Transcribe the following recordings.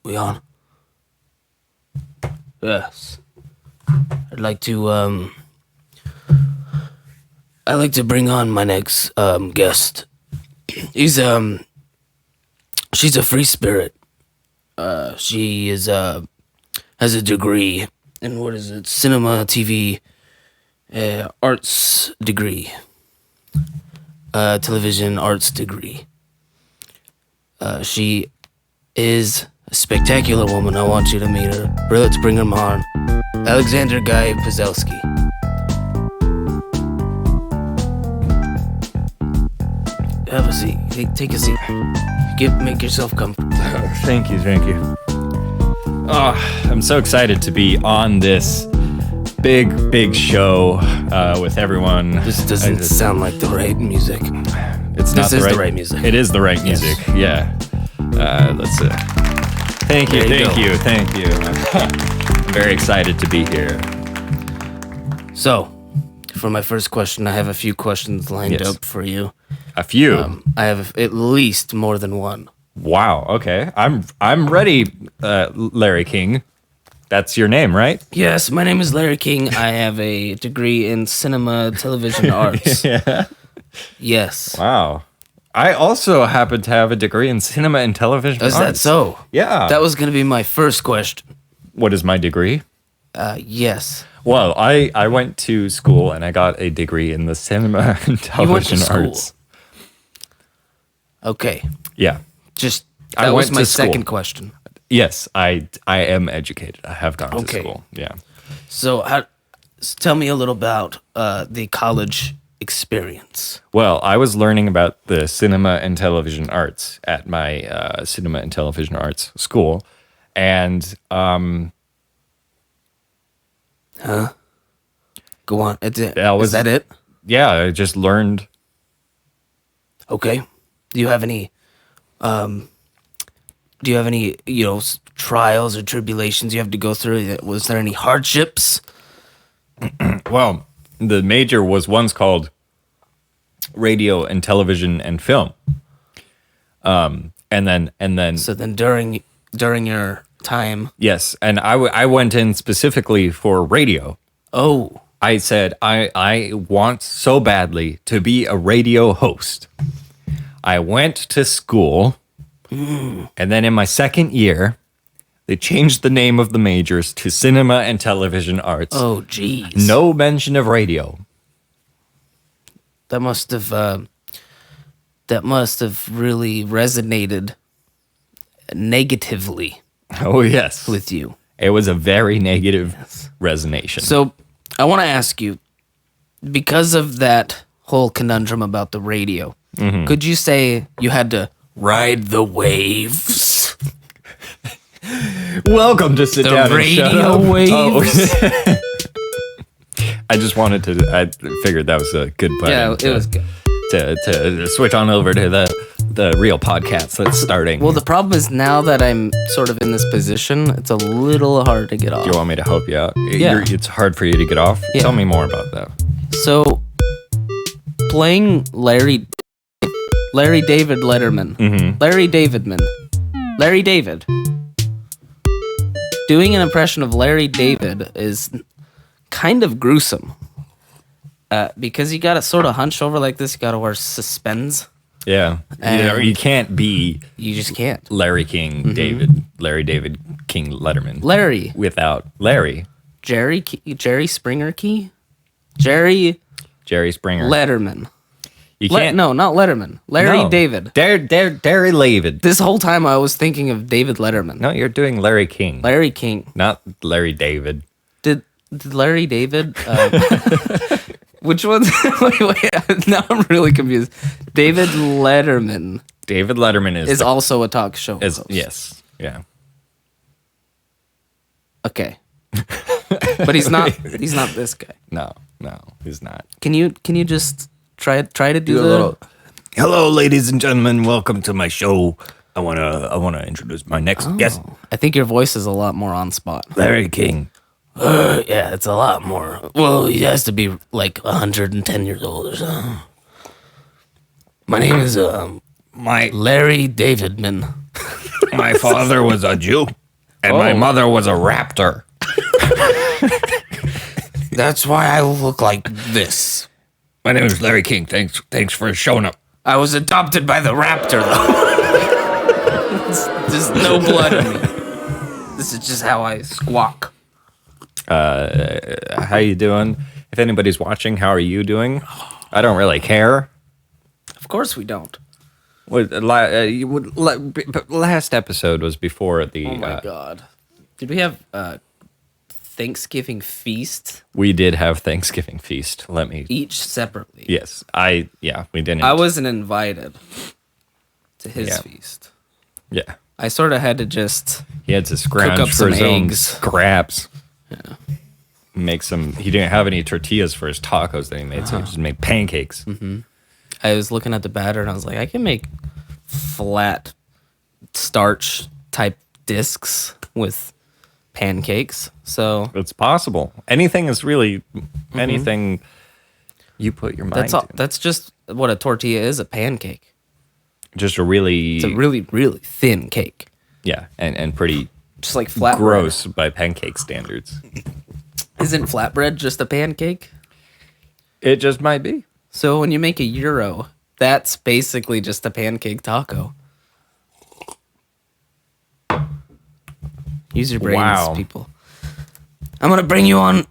We on? Yes. I'd like to bring on my next guest. She's a free spirit. She has a degree in cinema, TV, arts degree, television arts degree. She is a spectacular woman. I want you to meet her. Let's bring her on. Alexander Guy Poselski. Have a seat. Take a seat. Make yourself comfortable. Thank you. Oh, I'm so excited to be on this big show with everyone. This doesn't sound like the right music. It's not the right music. It is the right music. Yes. Yeah. Let's. Thank you. I'm very excited to be here. So, for my first question, I have a few questions lined up for you. A few. I have at least more than one. Wow. Okay. I'm ready, Larry King. That's your name, right? Yes, my name is Larry King. I have a degree in cinema, television arts. Yeah. Yes. Wow. I also happen to have a degree in cinema and television arts. Is that so? Yeah. That was going to be my first question. What is my degree? Yes. Well, I went to school and I got a degree in the cinema and television arts. Okay. Yeah. That was my second question. Yes, I am educated. I have gone to school. Yeah. So tell me a little about the college experience. Well, I was learning about the cinema and television arts at my cinema and television arts school. And Go on. Is that it? Yeah, I just learned. Okay. Do you have any trials or tribulations you have to go through? Was there any hardships? Well, the major was once called radio and television and film. And then. So then during your time. Yes, and I went in specifically for radio. Oh. I said I want so badly to be a radio host. I went to school, and then in my second year, they changed the name of the majors to cinema and television arts. Oh, geez. No mention of radio. That must have really resonated negatively. Oh, yes. With you. It was a very negative resonation. So I want to ask you, because of that whole conundrum about the radio, could you say you had to ride the waves? Welcome to Sit Down and Shut Up. The radio waves. Oh. I just wanted to. I figured that was a good button. Yeah, it was good. To switch on over to the real podcast that's starting. Well, the problem is now that I'm sort of in this position, it's a little hard to get off. Do you want me to help you out? Yeah. It's hard for you to get off? Yeah. Tell me more about that. So, playing Larry David Letterman. Mm-hmm. Larry David. Doing an impression of Larry David is kind of gruesome. Because you gotta sort of hunch over like this, you gotta wear suspends. Yeah. You can't be... You just can't. Larry King Larry David King Letterman. Larry. Without Larry. Jerry Springer Key? Jerry Springer. Letterman. You can't... No, not Letterman. Larry David. Larry David. This whole time I was thinking of David Letterman. No, you're doing Larry King. Larry King. Not Larry David. Did Larry David... which one's... wait, now I'm really confused. David Letterman. David Letterman is also a talk show host. Yes. Yeah. Okay. But he's not this guy. No, he's not. Can you just try to do a little... Hello, ladies and gentlemen. Welcome to my show. I wanna introduce my next guest. I think your voice is a lot more on spot. Larry King. Yeah, it's a lot more. Well, he has to be like 110 years old or something. My name is Larry Davidman. My father was a Jew, and my mother was a raptor. That's why I look like this. My name is Larry King. Thanks for showing up. I was adopted by the raptor, though. There's no blood in me. This is just how I squawk. How you doing? If anybody's watching, how are you doing? I don't really care. Of course we don't. Last episode was before the... Oh, my God. Did we have Thanksgiving feast? We did have Thanksgiving feast. Each separately. Yes. We didn't. I wasn't invited to his feast. Yeah. I sort of had to just... He had to scrounge up for some his own eggs. scraps. Yeah. Make some... He didn't have any tortillas for his tacos that he made, so he just made pancakes. Mm-hmm. I was looking at the batter, and I was like, I can make flat starch-type discs with pancakes. So It's possible. Anything is really... Anything you put your mind to. That's just what a tortilla is, a pancake. Just a really... It's a really, really thin cake. Yeah, and pretty... Just like flatbread. Gross by pancake standards. Isn't flatbread just a pancake? It just might be. So when you make a gyro, that's basically just a pancake taco. Use your brains, people. I'm going to bring you on,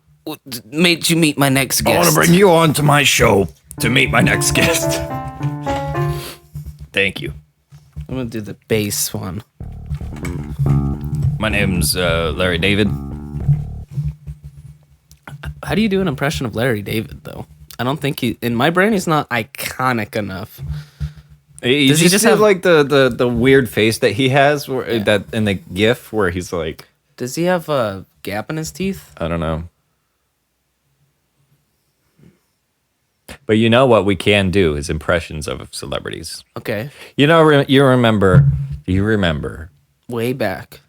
made you meet my next guest. I want to bring you on to my show to meet my next guest. Thank you. I'm going to do the bass one. My name's Larry David. How do you do an impression of Larry David, though? I don't think in my brain, he's not iconic enough. Does he just have like the weird face that he has that in the GIF where he's like... Does he have a gap in his teeth? I don't know. But you know what we can do is impressions of celebrities. Okay. You know, you remember Way back.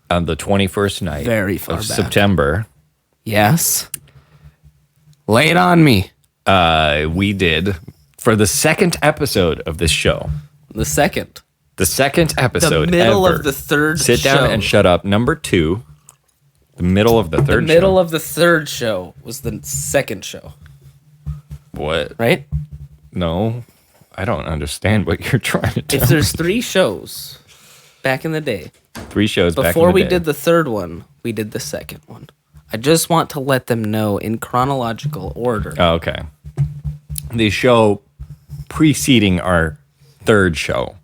on the 21st night Very far of back. September, Yes. Lay it on me. we did, for the second episode of this show, The second. the second episode The middle ever, of the third Sit show. Down and Shut Up, number 2, the middle of the The third middle show. of the third show was the second show, What? right? No, I don't understand what you're trying to tell If there's 3 shows back in the day, 3 shows back in before the we day. did the third one, we did the second one. I just want to let them know in chronological order. Oh, okay. The show preceding our third show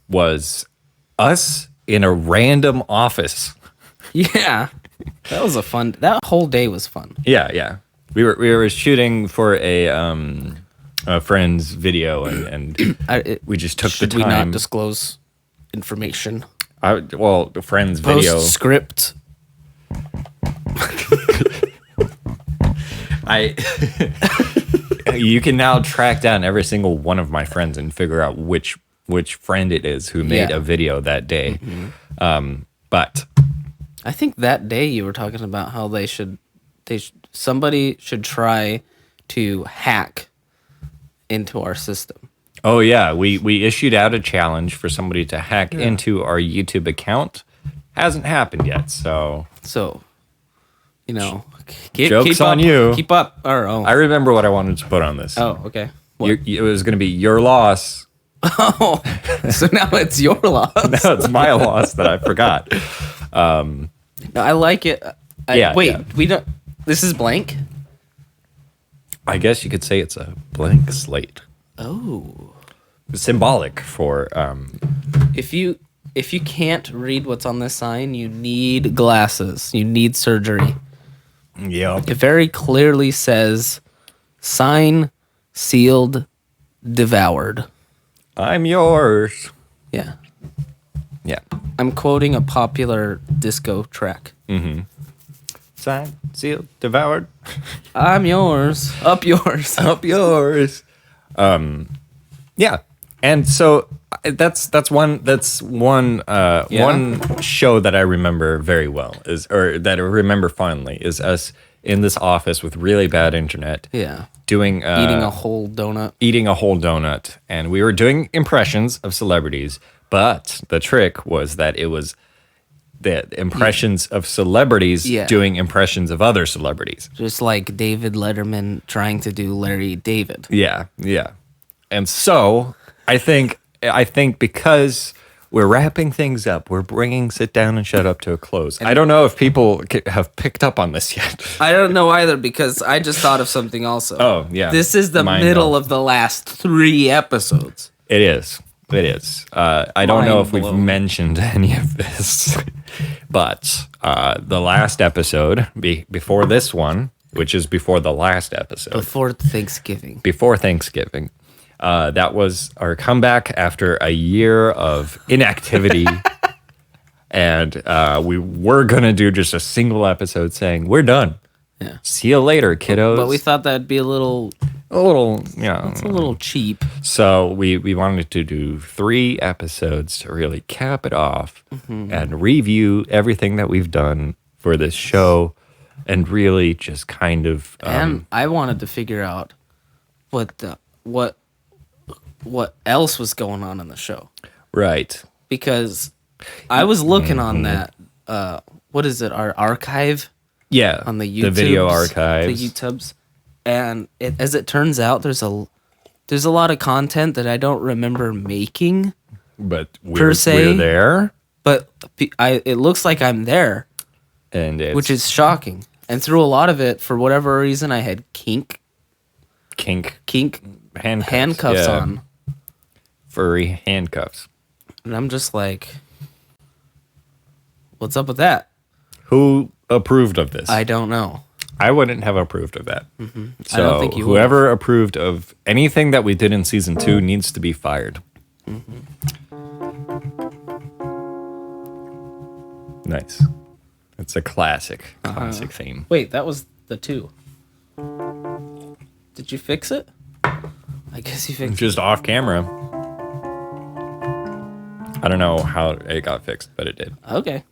was us in a random office. Yeah. That was that whole day was fun. Yeah. We were shooting for a friend's video, and we just took the Should time. we not disclose information? The friend's video. Postscript. You can now track down every single one of my friends and figure out which friend it is who made a video that day. But I think that day you were talking about how somebody should try to hack into our system. oh yeah, we issued out a challenge for somebody to hack into our YouTube account. Hasn't happened yet, so Joke's keep on up, you. Keep up. I remember what I wanted to put on this. Oh, okay. What? It was going to be your loss. Oh, so now it's your loss. No, it's my loss that I forgot. No, I like it. We don't. This is blank. I guess you could say it's a blank slate. Oh. Symbolic for If you can't read what's on this sign, you need glasses. You need surgery. Yep. It very clearly says, "Sign sealed, devoured." I'm yours. Yeah. Yeah. I'm quoting a popular disco track. Signed, sealed, devoured. I'm yours. Up yours. Up yours. Yeah. And so that's one show that I remember very well that I remember fondly is us in this office with really bad internet. Yeah. Doing Eating a whole donut. and we were doing impressions of celebrities, But the trick was that it was the impressions of celebrities doing impressions of other celebrities. Just like David Letterman trying to do Larry David. Yeah, yeah. And so I think because we're wrapping things up, we're bringing Sit Down and Shut Up to a close. I don't know if people have picked up on this yet. I don't know either, because I just thought of something also. Oh, yeah. This is the middle of the last 3 episodes. It is. It is. I don't know if we've mentioned any of this, but the last episode, before this one, which is before the last episode. Before Thanksgiving. That was our comeback after a year of inactivity. And we were going to do just a single episode saying, we're done. Yeah. See you later, kiddos. But we thought that'd be a little, it's a little cheap. So we wanted to do 3 episodes to really cap it off and review everything that we've done for this show, and really just kind of. And I wanted to figure out what else was going on in the show, right? Because I was looking on that. What is it? Our archive. Yeah, on the YouTubes, the video archives, the YouTubes, and as it turns out, there's a lot of content that I don't remember making, but we're there. But it looks like I'm there, and which is shocking. And through a lot of it, for whatever reason, I had kink handcuffs on, furry handcuffs, and I'm just like, what's up with that? Who approved of this? I don't know. I wouldn't have approved of that. Mm-hmm. So I don't think you whoever approved of anything that we did in season 2 needs to be fired. Mm-hmm. Nice. It's a classic theme. Wait, that was the 2. Did you fix it? I guess you fixed it. Just off camera. I don't know how it got fixed, but it did. Okay.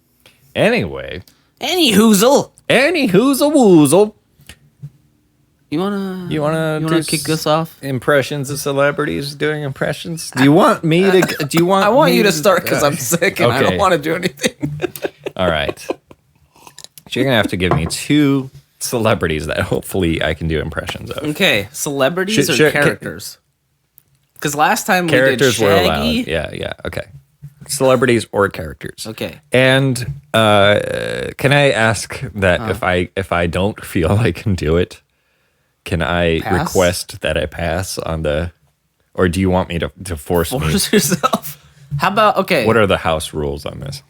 Anyway. Any hoozle. Woozle. You wanna kick us off? Impressions of celebrities doing impressions. Do you want me to? Do you want? I want you to start because I'm sick and I don't want to do anything. All right. So you're gonna have to give me 2 celebrities that hopefully I can do impressions of. Okay, celebrities or characters? Because last time characters we did Shaggy. were allowed. Yeah. Okay. Celebrities or characters. Okay. And can I ask that if I don't feel I can do it, can I request that I pass on the, or do you want me to force yourself? How about, okay. What are the house rules on this?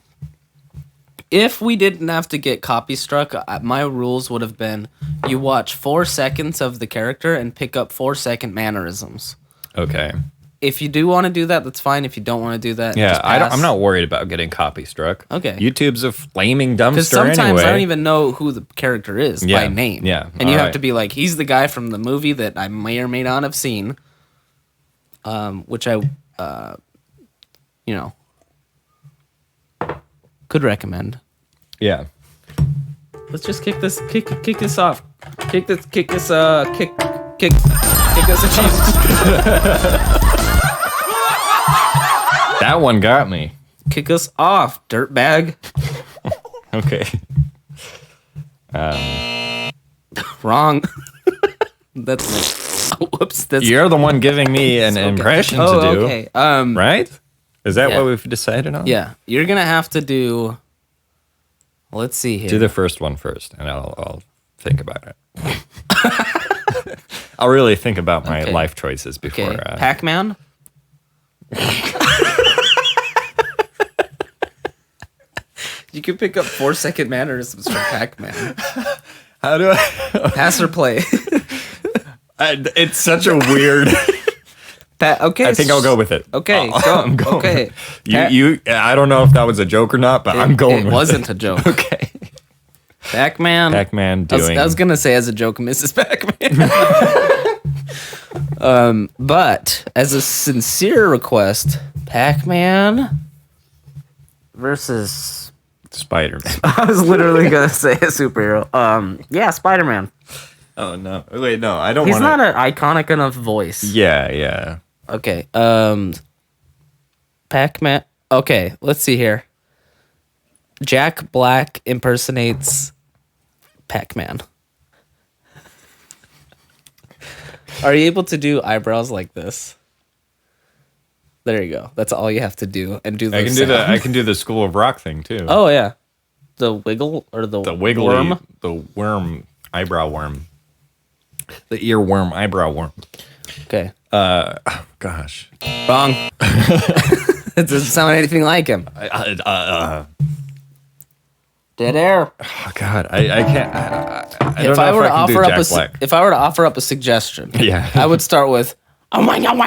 If we didn't have to get copy struck, my rules would have been you watch 4 seconds of the character and pick up 4-second mannerisms. Okay. If you do want to do that, that's fine. If you don't want to do that, yeah, I'm not worried about getting copy struck. Okay. YouTube's a flaming dumpster because sometimes anyway. I don't even know who the character is by name. Yeah. And you have to be like, he's the guy from the movie that I may or may not have seen, which I, could recommend. Yeah. Let's just kick this off. Kick this That one got me. Kick us off, dirtbag. Okay. Wrong. That's whoops. You're the one giving me an impression to do. Okay. Right? Is that what we've decided on? Yeah. You're gonna have to do. Let's see here. Do the first one first, and I'll think about it. I'll really think about my life choices before. Okay. Pac-Man. You can pick up 4-second mannerisms from Pac-Man. How do I pass or play? It's such a weird. Okay, I think I'll go with it. Okay, I'm going. Okay, you. I don't know if that was a joke or not, but I'm going. It wasn't a joke. Okay. Pac-Man. Doing. I was gonna say as a joke, Mrs. Pac-Man. But as a sincere request, Pac-Man versus Spider-Man. I was literally gonna say a superhero. Yeah, Spider-Man. Oh no! Wait, no, I don't. He's not an iconic enough voice. Yeah. Okay. Pac-Man. Okay, let's see here. Jack Black impersonates Pac-Man. Are you able to do eyebrows like this? There you go. That's all you have to do, and do the sound. I can do the School of Rock thing too. Oh yeah, the wiggle or the wiggly, worm. the worm, eyebrow worm, the earworm, eyebrow worm. Okay. Gosh, Wrong. It doesn't sound anything like him. Dead air. Oh God, I can't. I don't If know I were to can do offer up Jack Black. if I were to offer up a suggestion, Yeah. I would start with oh my god,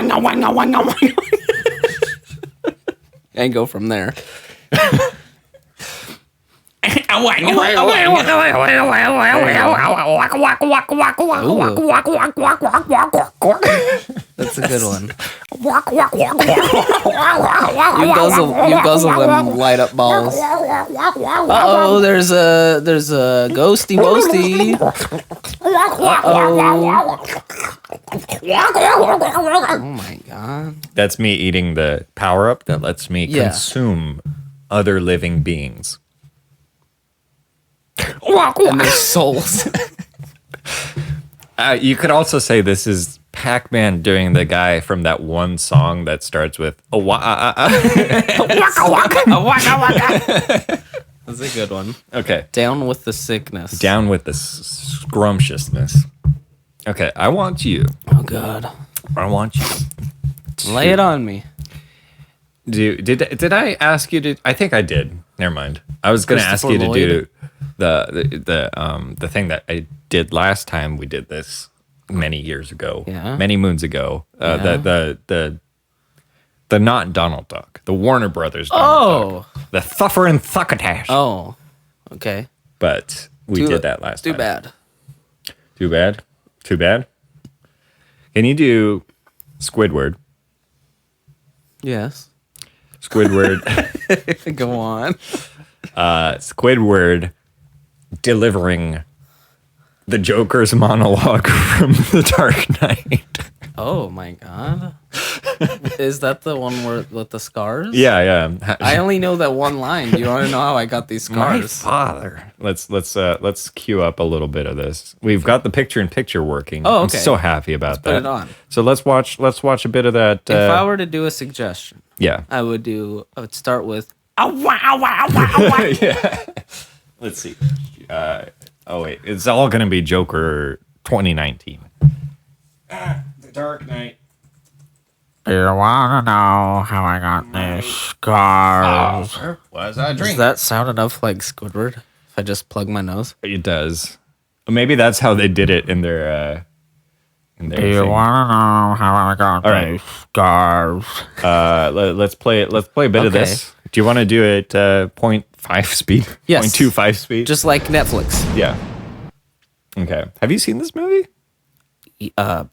and go from there. That's a good one. You guzzle them light up balls. Uh-oh, there's a ghosty ghosty. Oh my god. That's me eating the power up that lets me consume other living beings. And their souls. You could also say this is Pac-Man doing the guy from that one song that starts with That's a good one. Okay. Down with the sickness. Down with the scrumptiousness. Okay, I want you. Oh god. I want you. Lay it on me. Did I ask you to? I think I did. Never mind. I was going to ask you to do the thing that I did last time we did this many years ago. Yeah. Many moons ago. The not Donald Duck. The Warner Brothers Donald Duck. The Thuffer and Thuckatash. Oh. Okay. But we did that last time. Too bad. Too bad? Too bad? Can you do Squidward? Yes. Squidward. Go on. Squidward delivering the Joker's monologue from The Dark Knight. Oh my god. Is that the one where with the scars? Yeah. I only know that one line. Do you want to know how I got these My scars? father. Let's cue up a little bit of this. We've got the picture working. Oh, okay. I'm so happy about that. Put it on. So let's watch a bit of that. If I were to do a suggestion, yeah. I would start with Yeah. Let's see. Oh wait, it's all gonna be Joker 2019. The Dark Knight. Do you wanna know how I got these scars? Where was I Does drinking? that sound enough like Squidward? If I just plug my nose? It does. Maybe that's how they did it in their. Do you wanna know how I got these scars? Let's play it. Let's play a bit of this. Do you want to do it 0.5 speed? Yes. 0.25 speed. Just like Netflix. Yeah. Okay. Have you seen this movie?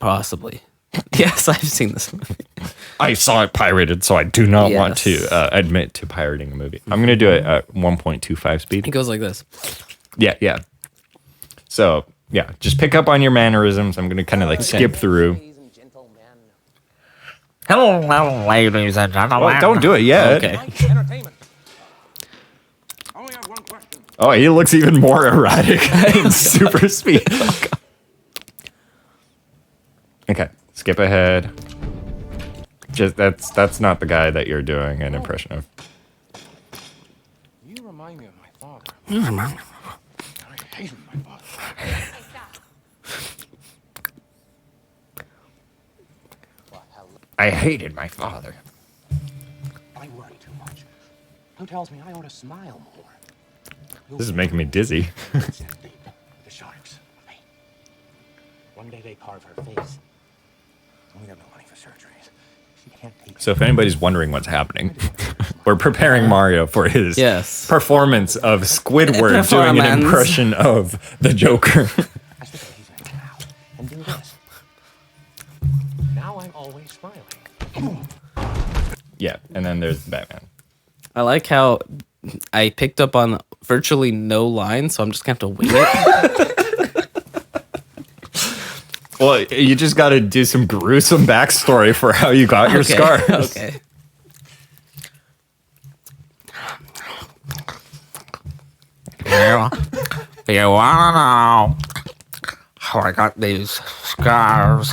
Possibly. Yes, I've seen this movie. I saw it pirated, so I do not want to admit to pirating a movie. I'm gonna do it at 1.25 speed. It goes like this. Yeah. So yeah, just pick up on your mannerisms. I'm gonna kind of like skip through. Hello, ladies and gentlemen. Well, don't do it yet. Okay. Entertainment. I only have one question. Oh, he looks even more erratic in super speed. Okay, skip ahead. Just that's not the guy that you're doing an impression of. You remind me of my father. I hated my father. I hated my father. I worry too much. Who tells me I ought to smile more? This is making me dizzy. The sharks. Hey. One day they carve her face. We have no money for surgeries. She can't take So if anybody's wondering what's happening, we're preparing Mario for his performance of Squidward doing an impression of the Joker. I should say he's gonna get out and do this. Now I'm always smiling. Yeah, and then there's Batman. I like how I picked up on virtually no lines, so I'm just gonna have to wing it. Well, you just got to do some gruesome backstory for how you got your scars. Okay. You wanna know how I got these scars?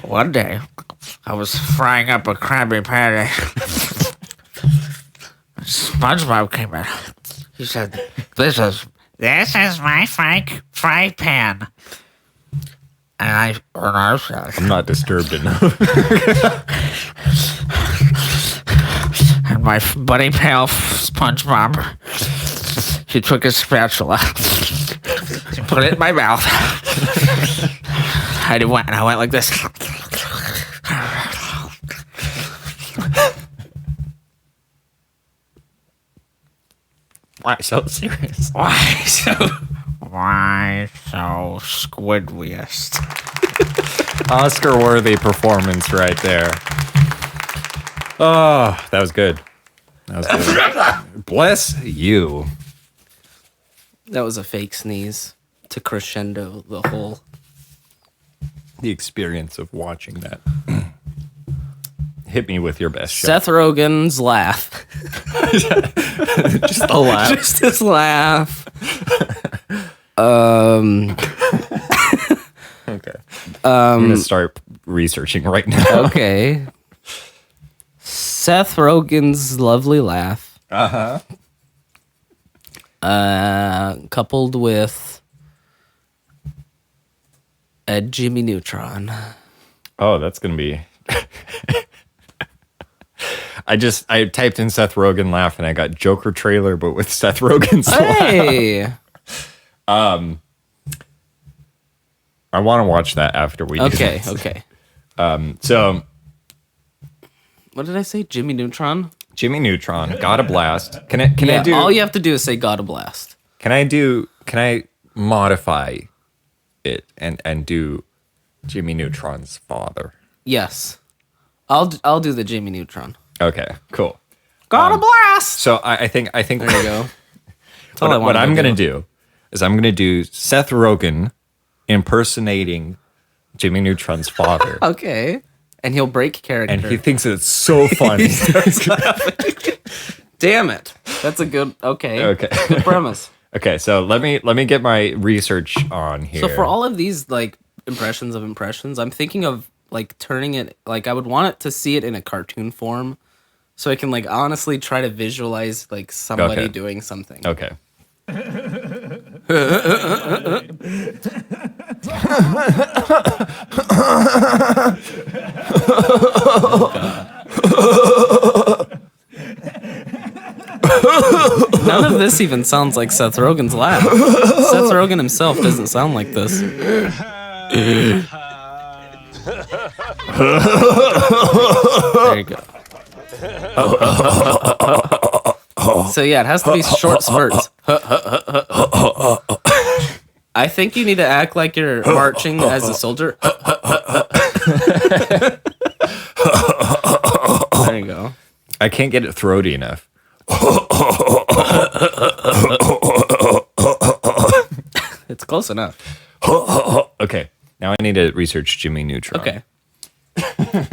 One day, I was frying up a Krabby Patty. SpongeBob came in. He said, This is my fry pan. And I said, I'm not disturbed enough. and my buddy pal SpongeBob, he took his spatula, he put it in my mouth. I went like this. Why so serious? Why so squidliest? Oscar-worthy performance right there. Oh, that was good. Bless you. That was a fake sneeze to crescendo The experience of watching that. Hit me with your best shot. Seth Rogen's laugh. Just a laugh. Just his laugh. Okay. I'm going to start researching right now. Okay. Seth Rogen's lovely laugh. Coupled with a Jimmy Neutron. Oh, that's going to be... I typed in Seth Rogen laugh and I got Joker trailer, but with Seth Rogen's laugh. Hey! I want to watch that after we do this. Okay. So, What did I say? Jimmy Neutron? Jimmy Neutron, got a blast. Can I do... all you have to do is say God a blast. Can I modify it and do Jimmy Neutron's father? Yes. I'll do the Jimmy Neutron. Okay, cool. God a blast! So I think There you go. That's all I what wanted I'm to going to do is I'm going to do Seth Rogen impersonating Jimmy Neutron's father. Okay. And he'll break character. And he thinks it's so funny. Damn it. That's a good... Okay. Good premise. Okay, so let me get my research on here. So for all of these like impressions of impressions, I'm thinking of like turning it like I would want it to see it in a cartoon form, so I can like honestly try to visualize like somebody doing something. Okay. None of this even sounds like Seth Rogen's laugh. Seth Rogen himself doesn't sound like this. There you go. So yeah, it has to be short spurts. I think you need to act like you're marching as a soldier. There you go. I can't get it throaty enough. It's close enough. Okay, now I need to research Jimmy Neutron. Okay.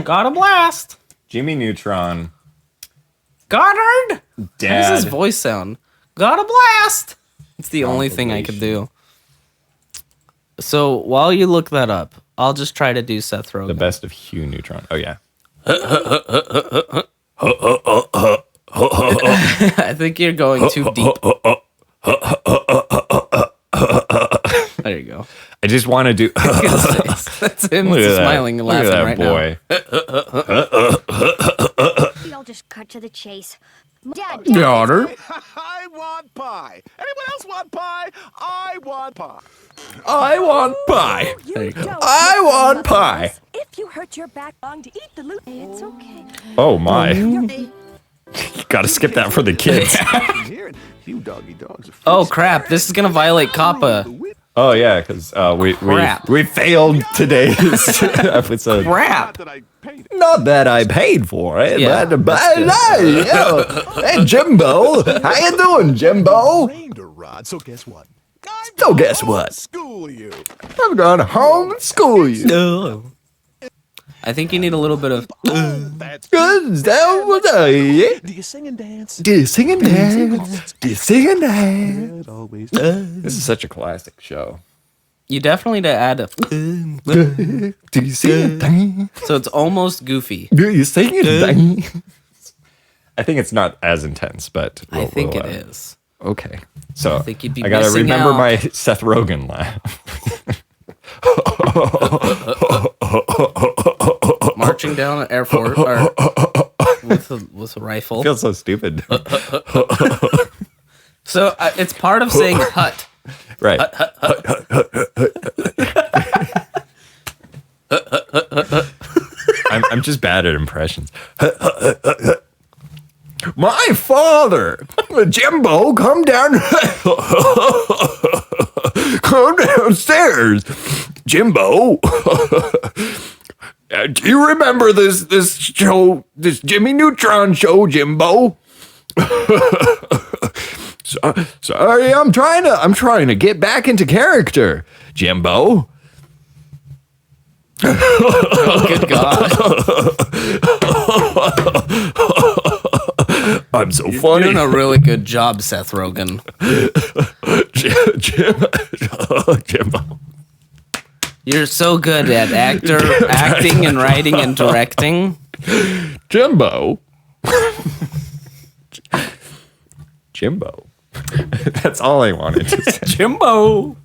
Got a blast. Jimmy Neutron. Goddard. Dad. How does his voice sound? Got a blast. It's the only thing I could do. So while you look that up, I'll just try to do Seth Rogen. The best of Hugh Neutron. Oh yeah. I think you're going too deep. There you go. I just want to do. That's him smiling and laughing right boy. I'll just cut to the chase. Dad, Daughter. I want pie. Anyone else want pie? I want pie. I want pie. There you go. I want pie. If you hurt your back long to eat the loot, it's okay. Oh my. Gotta skip that for the kids. You doggy dogs are Oh crap! This is gonna violate COPPA. Oh yeah, because Crap. we failed today's episode. Crap! that I paid. Not that I paid for it, Yeah, but hey Jimbo, how you doing, Jimbo? Trained a rod, so guess what? So guess what? School you. I'm gonna homeschool you. I think you need a little bit of. That's good. Do you sing and dance? Do you sing and dance? Do you sing and dance? It always This is such a classic show. You definitely need to add a. Do you sing and dance? So it's almost goofy. Do you sing and dance? I think it's not as intense, but I think it is. Okay, so think you'd be I gotta missing remember out. my Seth Rogen laugh. Marching down an Air Force or with a rifle. Feels so stupid. So it's part of saying hut. Right. I'm just bad at impressions. My father, Jimbo, come down, come downstairs, Jimbo. Do you remember this show, this Jimmy Neutron show, Jimbo? Sorry, I'm trying to get back into character, Jimbo. Oh, good God. I'm so funny. You're doing a really good job, Seth Rogen. Jimbo. You're so good at acting and writing and directing. Jimbo. Jimbo. That's all I wanted to say. Jimbo.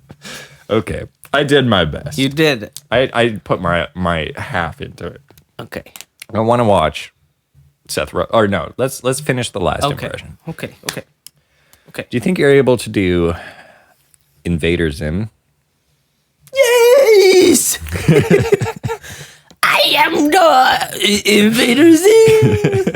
Okay. I did my best. You did. I put my half into it. Okay. I want to watch Seth or no, let's finish the last Okay. impression. Okay. Do you think you're able to do Invader Zim? Yes. I am the Invader Zim.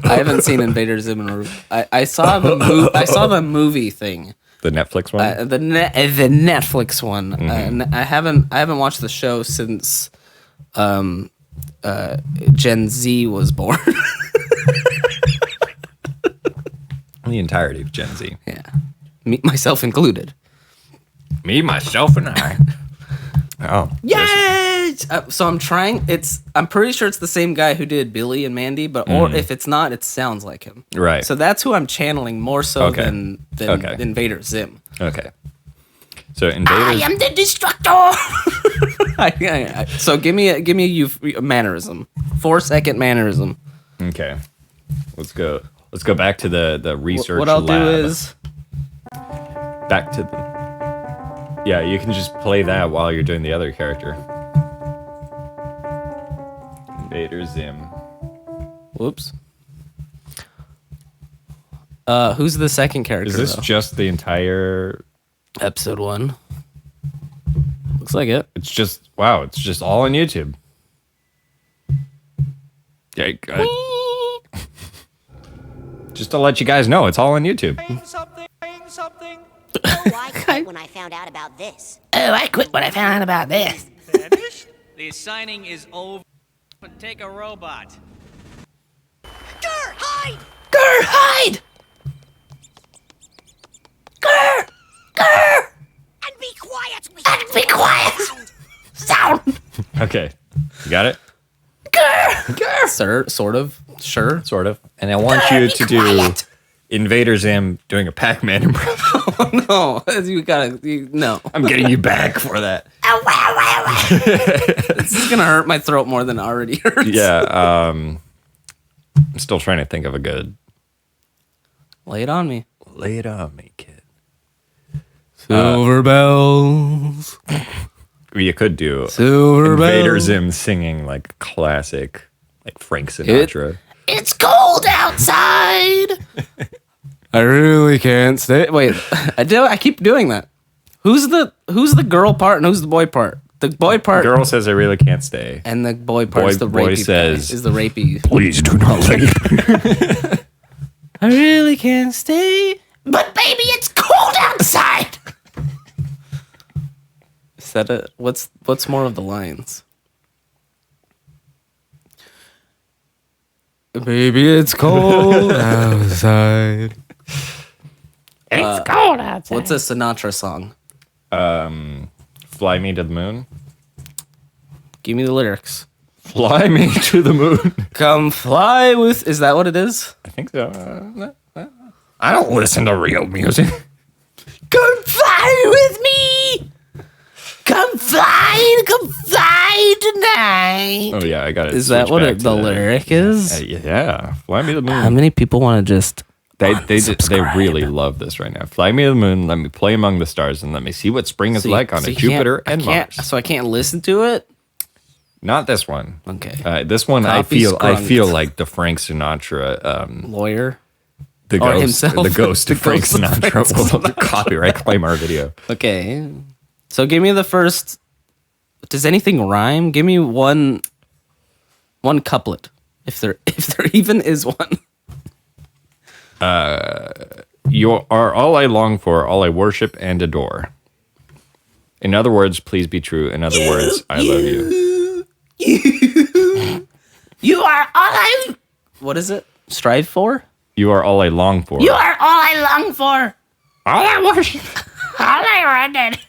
I haven't seen Invader Zim in I saw the movie thing. The Netflix one? The Netflix one. And I haven't watched the show since Gen Z was born. The entirety of Gen Z. Yeah. Myself included. Me, myself, and I. Oh. Yes. So I'm trying. I'm pretty sure it's the same guy who did Billy and Mandy, but or if it's not, it sounds like him. Right. So that's who I'm channeling more so Okay. than Okay. Invader Zim. Okay. So Invader am the Destructor. So give me a mannerism. 4-second mannerism. Okay. Let's go back to the research What I'll lab. do is Back to the... Yeah, you can just play that while you're doing the other character. Invader Zim. whoops. Who's the second character? Is this though? just the entire... Episode 1? Looks like it. It's just... Wow, it's just all on YouTube. Yeah, just to let you guys know, it's all on YouTube. Oh, I quit when I found out about this. The signing is over. Take a robot. Grr, hide! Hide! And be quiet! Be quiet! Sound! Okay. You got it? Sir, sort of. Sure. Sort of. And I want you to do Invader Zim doing a Pac-Man impression. No, no. I'm getting you back for that. This is gonna hurt my throat more than it already hurts. Yeah. I'm still trying to think of a good... Lay it on me. Lay it on me, kid. Silver bells. You could do Silver Invader bells. Zim singing like classic, like Frank Sinatra. It's cold outside. I really can't stay. Wait, I keep doing that. Who's the girl part and who's the boy part? The boy part Girl says I really can't stay. and the boy part is the boy rapey. says- Is the rapey. Please do not leave. I really can't stay. But baby, it's cold outside. Is that it? What's more of the lines? Baby, it's cold outside. It's cold outside. What's a Sinatra song? Fly Me to the Moon. Give me the lyrics. Fly me to the moon. Come fly with... Is that what it is? I think so. I don't listen to real music. Come fly with me! Come fly tonight! Oh, yeah, I got it. Is that what the lyric is? Yeah. Fly me to the moon. How many people want to just... They really love this right now. Fly me to the moon, let me play among the stars, and let me see what spring is like on Jupiter and Mars. So I can't listen to it? Not this one. Okay. This one, I feel like the Frank Sinatra lawyer. The or ghost, himself. the ghost of Frank Sinatra will copyright claim our video. Okay. So give me the first. Does anything rhyme? Give me one couplet, if there even is one. You are all I long for, all I worship and adore. In other words, please be true. In other words, I love you. You are all I... What is it? Strive for? You are all I long for. You are all I long for. All I worship. All I wanted.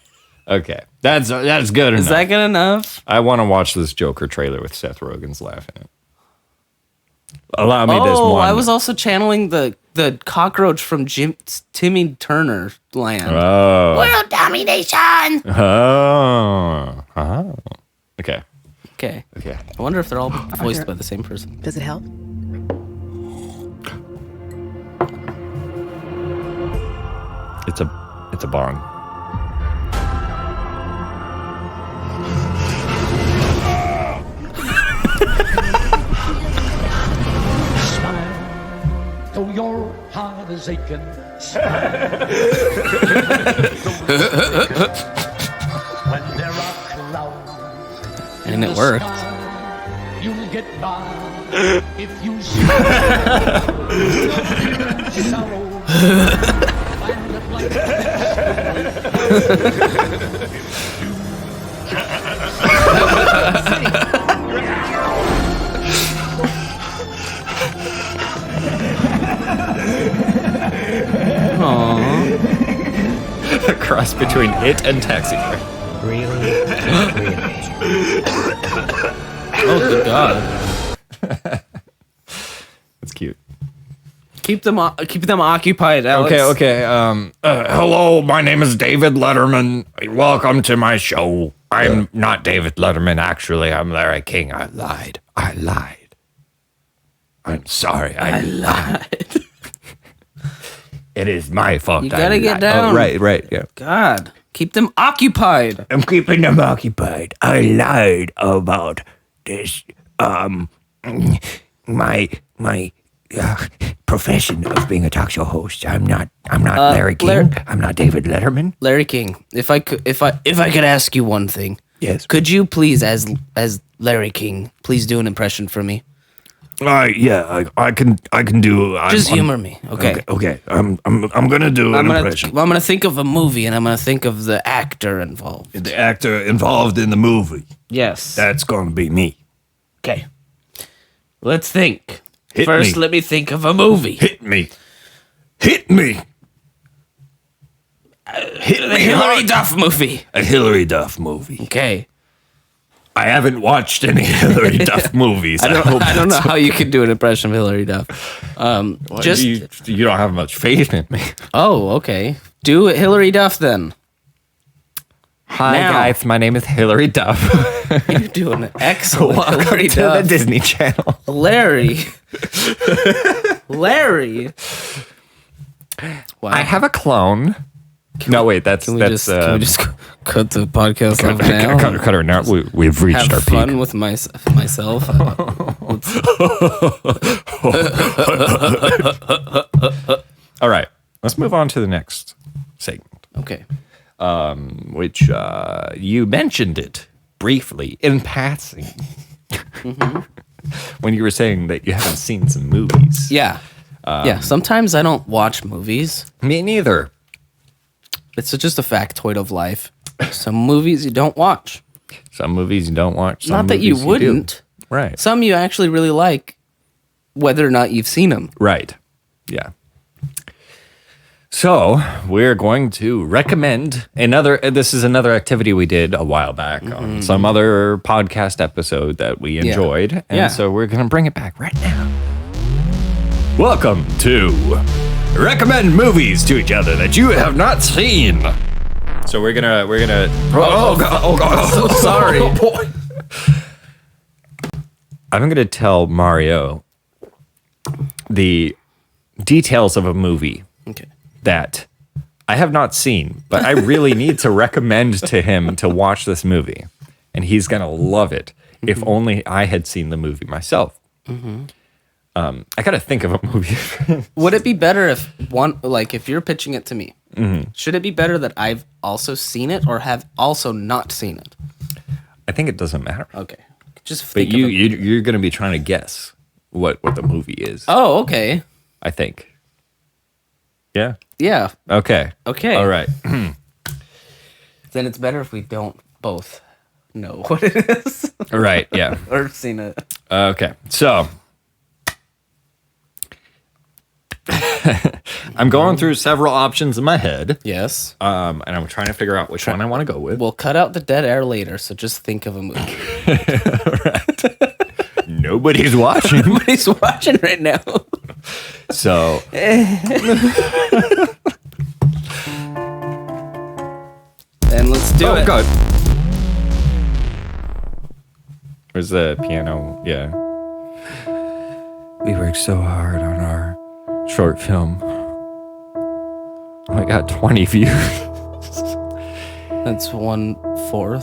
Okay. That's good enough. Is that good enough? I want to watch this Joker trailer with Seth Rogen's laugh in it. Allow me this one. Oh, I was also channeling the cockroach from Timmy Turner land. Oh. World domination. Oh. Okay. Okay. Okay. I wonder if they're all voiced by the same person. Does it help? It's a bong. Though your heart is aching. When there are clouds. And it worked. You'll get by if you sorrow. Find a place. A cross between it and Taxi Driver. Really? Oh, good God. That's cute. Keep them occupied, Alex. Okay. Hello, my name is David Letterman. Welcome to my show. I'm not David Letterman, actually. I'm Larry King. I lied. I'm sorry. I lied. It is my fault. You gotta get down. Oh, right, yeah. God, keep them occupied. I'm keeping them occupied. I lied about this. My profession of being a talk show host. I'm not Larry King. I'm not David Letterman. Larry King, if I could ask you one thing. Yes. Could you please, as Larry King, please do an impression for me? Yeah, I can do. Just humor me, okay? Okay. I'm gonna do an impression. I'm gonna think of a movie, and I'm gonna think of the actor involved. The actor involved in the movie. Yes. That's gonna be me. Okay. Let's think. Hit First, me. let me think of a movie. Hit me. The Hillary Duff movie. A Hillary Duff movie. Okay. I haven't watched any Hillary Duff movies. I don't know how you could do an impression of Hillary Duff. You don't have much faith in me. Oh, okay. Do Hillary Duff then. Hi guys, my name is Hillary Duff. You're doing excellent. Welcome Hillary to Duff. the Disney Channel. Larry. Wow. I have a clone. No, wait, that's Can we just cut the podcast off now? Cut her now. We've reached our Have fun peak. with myself. All right, let's move on to the next segment. Okay. Which you mentioned it briefly in passing when you were saying that you haven't seen some movies. Yeah. Sometimes I don't watch movies. Me neither. It's just a factoid of life. Some movies you don't watch. Some movies you don't watch. Some Not that you movies wouldn't. do. Right. Some you actually really like, whether or not you've seen them. Right. Yeah. So we're going to recommend another. This is another activity we did a while back on some other podcast episode that we enjoyed, and so we're going to bring it back right now. Welcome to recommend movies to each other that you have not seen. So we're gonna. Oh god! So sorry. Oh boy. I'm gonna tell Mario the details of a movie. Okay. That I have not seen, but I really need to recommend to him to watch this movie. And he's going to love it if only I had seen the movie myself. I got to think of a movie. Would it be better if if you're pitching it to me, should it be better that I've also seen it or have also not seen it? I think it doesn't matter. Okay. Just But think you're going to be trying to guess what the movie is. Oh, okay. I think. Yeah. Yeah. Okay. All right. Then it's better if we don't both know what it is. Right. Yeah. Or seen it. Okay. So I'm going through several options in my head. Yes. And I'm trying to figure out which one I want to go with. We'll cut out the dead air later, so just think of a movie. Right. Nobody's watching. Nobody's watching right now. So Then let's do it. Oh god. Where's the piano? Yeah. We worked so hard on our short film. I got 20 views. That's 1/4.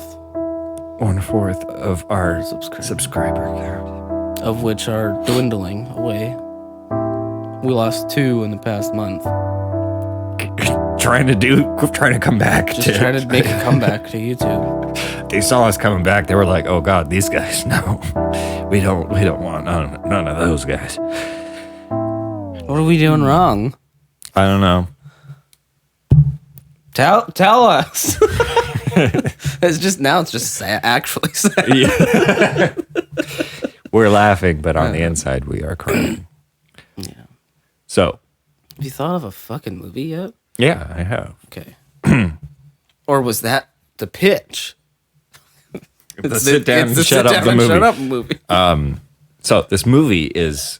1/4 of our subscriber count. Of which are dwindling away. We lost 2 in the past month. Trying to come back. Just trying to make a comeback to YouTube. They saw us coming back. They were like, "Oh God, these guys! No, we don't want none of those guys." What are we doing wrong? I don't know. Tell us. It's just sad, actually sad. Yeah. We're laughing, but on the inside, we are crying. Yeah. So, have you thought of a fucking movie yet? Yeah, I have. Okay. Or was that the pitch? Sit down and shut up movie. So this movie is,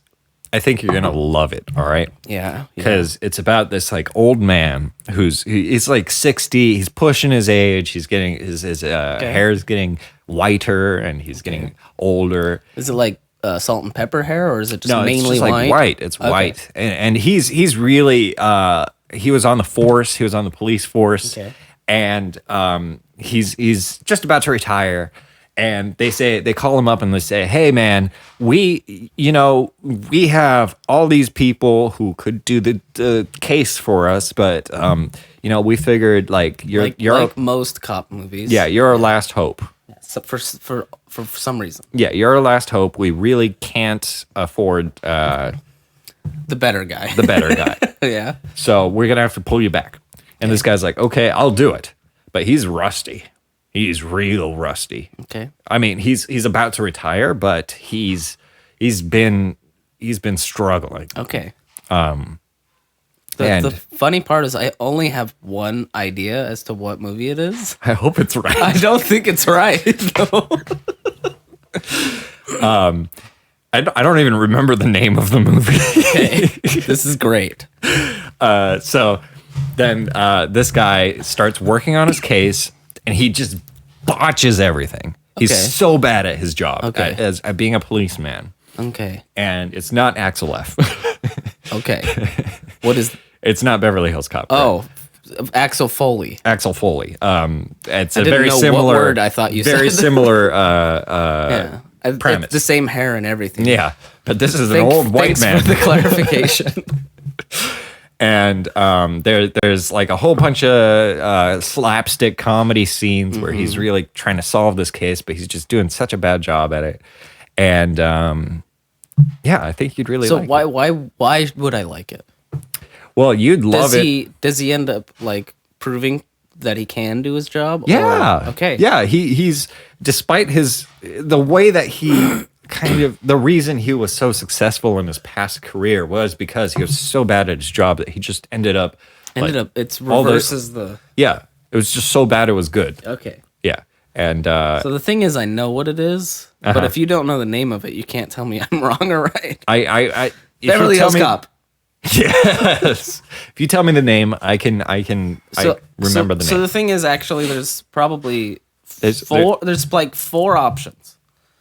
I think you're gonna love it. All right. Yeah. Because it's about this like old man he's like 60. He's pushing his age. He's getting his hair is getting whiter and he's getting older. Is it like salt and pepper hair, or is it just No, mainly it's just like white? It's white, and he's really he was on the force. He was on the police force, and he's just about to retire. And they call him up and they say, "Hey man, we have all these people who could do the case for us, but we figured like you're like most cop movies. Yeah, you're our last hope. So for some reason. Yeah, you're our last hope. We really can't afford the better guy. The better guy. Yeah. So we're gonna have to pull you back." And this guy's like, "Okay, I'll do it," but he's rusty. He's real rusty. Okay. I mean, he's about to retire, but he's been struggling. Okay. And the funny part is I only have one idea as to what movie it is. I hope it's right. I don't think it's right, though. I don't even remember the name of the movie. Okay. This is great. So then this guy starts working on his case, and he just botches everything. He's so bad at his job, at being a policeman. Okay. And it's not Axel F. Okay. What is... It's not Beverly Hills Cop. Oh, Axel Foley. Axel Foley. It's I a very know similar what word I thought you very said. similar premise. It's the same hair and everything. Yeah, but this is an old white man. Thanks for the clarification. And there's like a whole bunch of slapstick comedy scees where he's really trying to solve this case, but he's just doing such a bad job at it. And yeah, I think you'd really like it. Why would I like it? Well, you'd love it. Does he end up like proving that he can do his job? Yeah. Or, okay. Yeah, he's despite the way that he the reason he was so successful in his past career was because he was so bad at his job that he just ended up It's reverses the. Yeah, it was just so bad it was good. Okay. Yeah, and so the thing is, I know what it is, but if you don't know the name of it, you can't tell me I'm wrong or right. I Beverly Hills Cop. Yes. If you tell me the name, I remember the name. So the thing is, actually, there's probably four. There's like 4 options.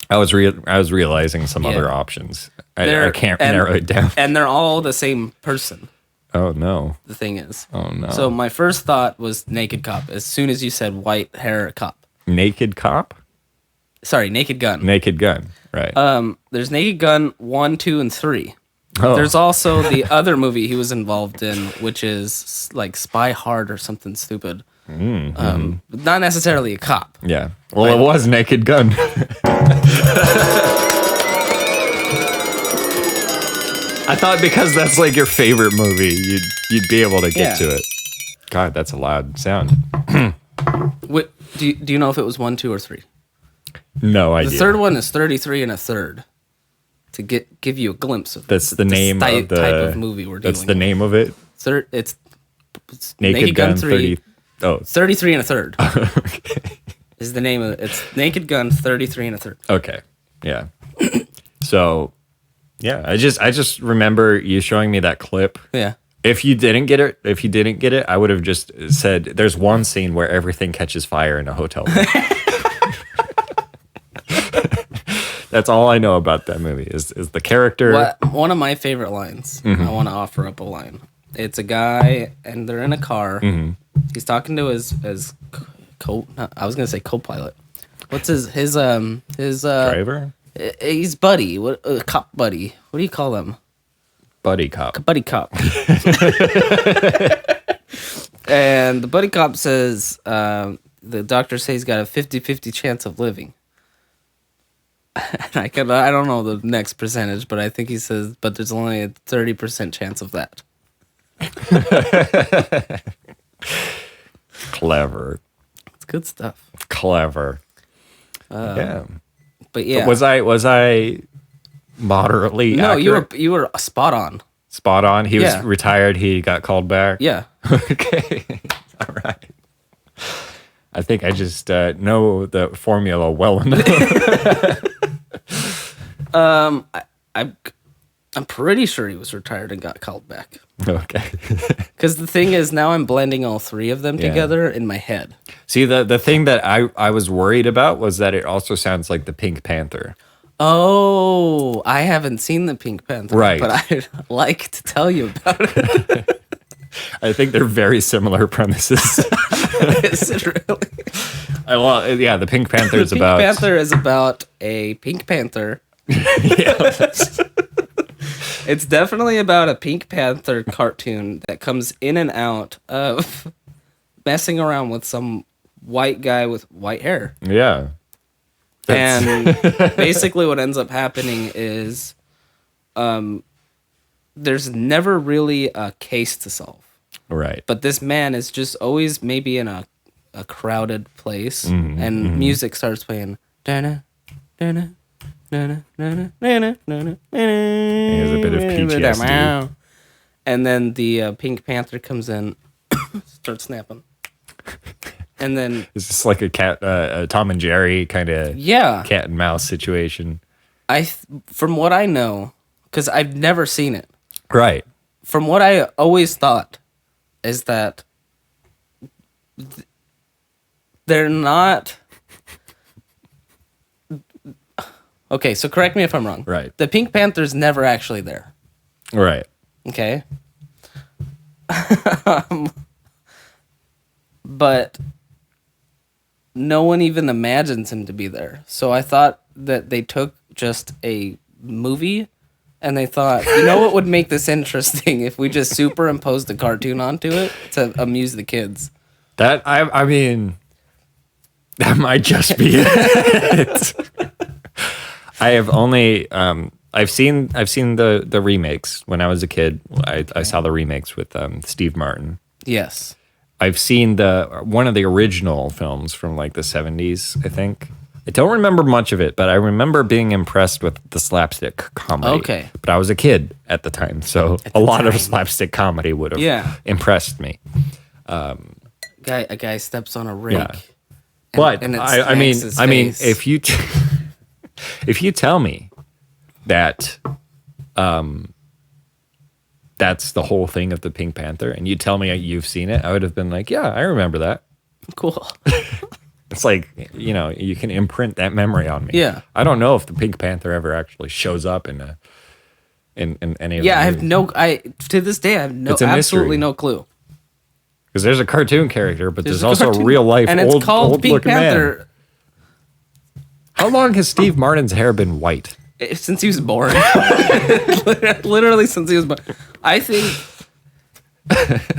I was realizing some other options. I can't narrow it down. And they're all the same person. Oh no. The thing is. Oh no. So my first thought was Naked Cop. As soon as you said white hair cop. Naked Cop? Sorry, Naked Gun. Naked Gun. Right. There's Naked Gun 1, 2, and 3. Oh. There's also the other movie he was involved in, which is like Spy Hard or something stupid. Not necessarily a cop. Yeah. Well, it was Naked Gun. I thought because that's like your favorite movie, you'd be able to get to it. God, that's a loud sound. What do you know if it was 1, 2, or 3? No idea. The third one is 33 and a third. To give you a glimpse of that's the name of the type of movie we're dealing with. That's the name of it. It's Naked Gun 3. 33 and a third. Okay. Is the name of it. It's Naked Gun 33 and a third. Okay. Yeah. So, yeah, I just remember you showing me that clip. Yeah. If you didn't get it, I would have just said there's one scene where everything catches fire in a hotel room. That's all I know about that movie is the character. One of my favorite lines. I want to offer up a line. It's a guy and they're in a car. He's talking to his I was gonna say co-pilot. What's his driver? He's buddy. What cop buddy? What do you call them? Buddy cop. Buddy cop. And the buddy cop says the doctor says he's got a 50-50 chance of living. I don't know the next percentage, but I think he says, but there's only a 30% chance of that. Clever. It's good stuff. Clever. Yeah. But yeah. Was I moderately accurate? you were spot on. Spot on. He was retired. He got called back. Yeah. Okay. All right. I think I just know the formula well enough. I'm pretty sure he was retired and got called back. Okay. Because the thing is, now I'm blending all 3 of them together in my head. See, the thing that I was worried about was that it also sounds like the Pink Panther. Oh, I haven't seen the Pink Panther, right? But I'd like to tell you about it. I think they're very similar premises. Is it really? The Pink Panther is about. Pink Panther is about a Pink Panther. It's definitely about a Pink Panther cartoon that comes in and out of messing around with some white guy with white hair. Yeah. And basically what ends up happening is there's never really a case to solve. Right. But this man is just always maybe in a crowded place and music starts playing. Dana, dana, dana, dana, dana, dana, he has a bit of PTSD. And then the Pink Panther comes in, starts snapping. And then it's just like a Tom and Jerry kind of cat and mouse situation. From what I know, because I've never seen it. Right. From what I always thought is that they're not. Okay, so correct me if I'm wrong. Right. The Pink Panther's never actually there. Right. Okay. But no one even imagines him to be there. So I thought that they took just a movie and they thought, you know what would make this interesting if we just superimposed a cartoon onto it to amuse the kids. That I mean, that might just be it. I have only I've seen the remakes when I was a kid. I saw the remakes with Steve Martin. Yes. I've seen one of the original films from like the 70s, I think. I don't remember much of it, but I remember being impressed with the slapstick comedy. Okay. But I was a kid at the time, so a lot of slapstick comedy would have impressed me. A guy steps on a rake. Yeah. But I mean, if you if you tell me that that's the whole thing of the Pink Panther, and you tell me you've seen it, I would have been like, yeah, I remember that. Cool. It's like, you know, you can imprint that memory on me. Yeah. I don't know if the Pink Panther ever actually shows up in any of the I have movies. to this day I have It's a absolutely mystery. no clue. Because there's a cartoon character, but there's a also cartoon- a real life and it's old called Pink looking man. Panther How long has Steve Martin's hair been white? since he was born. Literally since he was born. I think.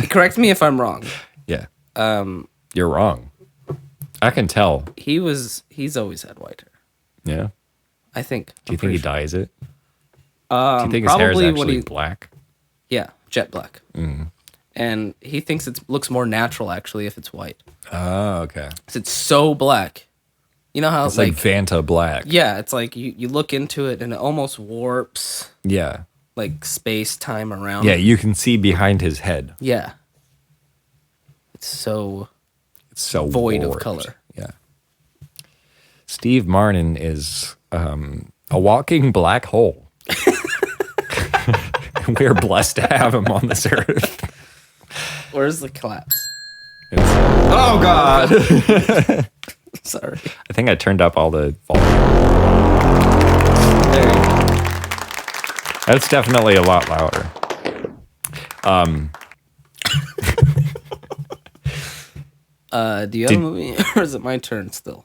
Correct me if I'm wrong. Yeah. You're wrong. I can tell. He's always had white hair. Yeah. I think. Do you think he dyes it? Do Do you think his hair is actually black? Yeah, jet black. And he thinks it looks more natural actually if it's white. Oh, okay. 'Cause it's so black. You know how It's like Vanta black. yeah, it's like you look into it and it almost warps Yeah. like space time around. Yeah, you can see behind his head. Yeah. It's so So void of warped. color. Yeah. Steve Martin is a walking black hole. We're blessed to have him on this earth. Where's the collapse? Oh God! Sorry. I think I turned up all the volume. There you go. That's definitely a lot louder. Do you have a movie or is it my turn still?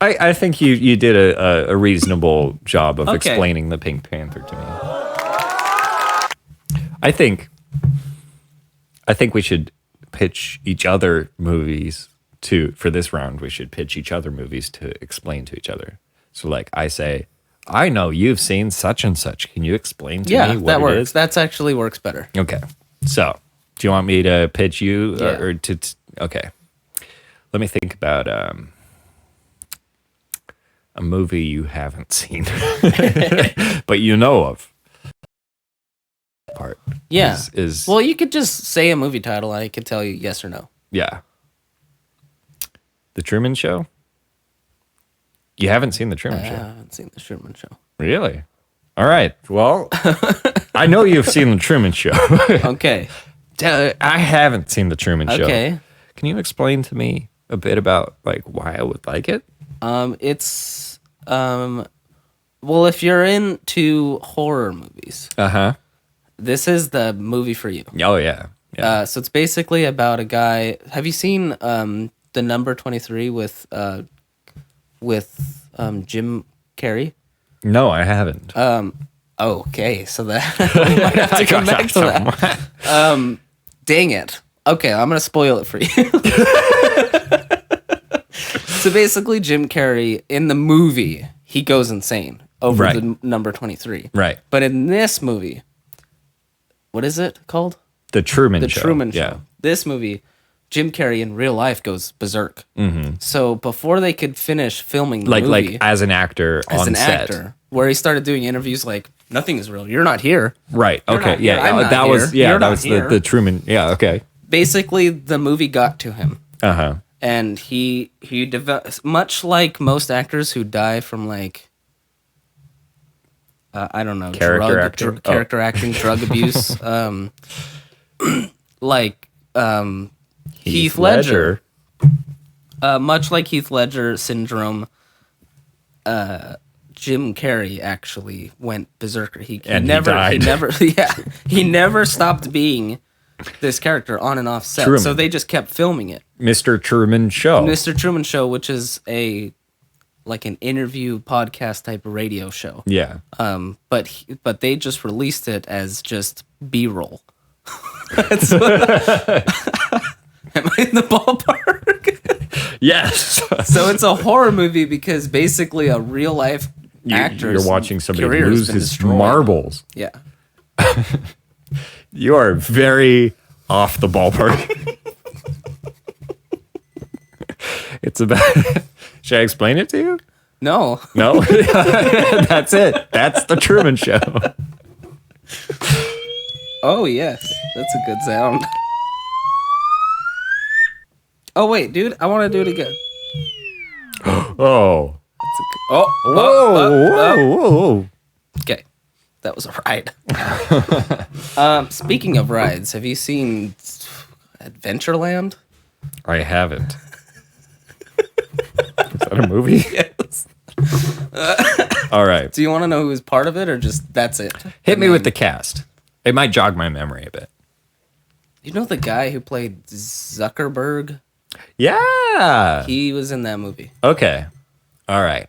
I think you did a reasonable job of Okay. explaining the Pink Panther to me. I think we should pitch each other movies for this round. We should pitch each other movies to explain to each other. So like I say, I know you've seen such and such. Can you explain to me what that it works. is? That's actually works better. Okay. So, do you want me to pitch you Yeah. or to? Okay. Let me think about a movie you haven't seen, but you know of. Part. Yeah. Is Well, you could just say a movie title and I could tell you yes or no. yeah. The Truman Show. You haven't seen the Truman I Show, haven't seen the Truman Show. really? All right. Well, I know you've seen the Truman Show. Okay. I haven't seen the Truman Show. Okay. Can you explain to me a bit about like why I would like it? It's well, if you're into horror movies, Uh-huh. this is the movie for you. Oh yeah. Yeah. So it's basically about a guy. Have you seen the number 23 with Jim Carrey? No, I haven't. Okay, so that we might have to come back to that. Dang it. Okay, I'm gonna spoil it for you. So basically, Jim Carrey in the movie he goes insane over Right. the number 23. Right. But in this movie, what is it called? The Truman The Show. Truman Show. Yeah. This movie, Jim Carrey in real life goes berserk. Mm-hmm. So before they could finish filming the movie, Like as an actor as on an set. actor, where he started doing interviews like, "Nothing is real. You're not here." Right. You're Okay. not here. Yeah. I'm not that here. was You're that not was here. the Truman. Yeah. Okay. Basically, the movie got to him, Uh-huh. and he developed, much like most actors who die from like, I don't know, Character acting? character acting, drug abuse, like Heath Ledger. Much like Heath Ledger syndrome, Jim Carrey actually went berserker. He died. he never stopped being this character on and off set. Truman. So they just kept filming it. Mr. Truman Show. Mr. Truman Show, which is like an interview podcast type of radio show. Yeah. But they just released it as just B-roll. Am I in the ballpark? Yes. So it's a horror movie because basically a real life actor. You're watching somebody career has lose been his destroyed. marbles. Yeah. You are very off the ballpark. It's about Should I explain it to you? No. No? That's it. That's the Truman Show. Oh, yes. That's a good sound. Oh, wait, dude. I want to do it again. Oh. Oh, Whoa. Okay. That was a ride. Speaking of rides, have you seen Adventureland? I haven't. Is that a movie? Yes. All right. Do you want to know who's part of it, or just that's it? Hit me with the cast. It might jog my memory a bit. You know the guy who played Zuckerberg? Yeah. He was in that movie. Okay. All right.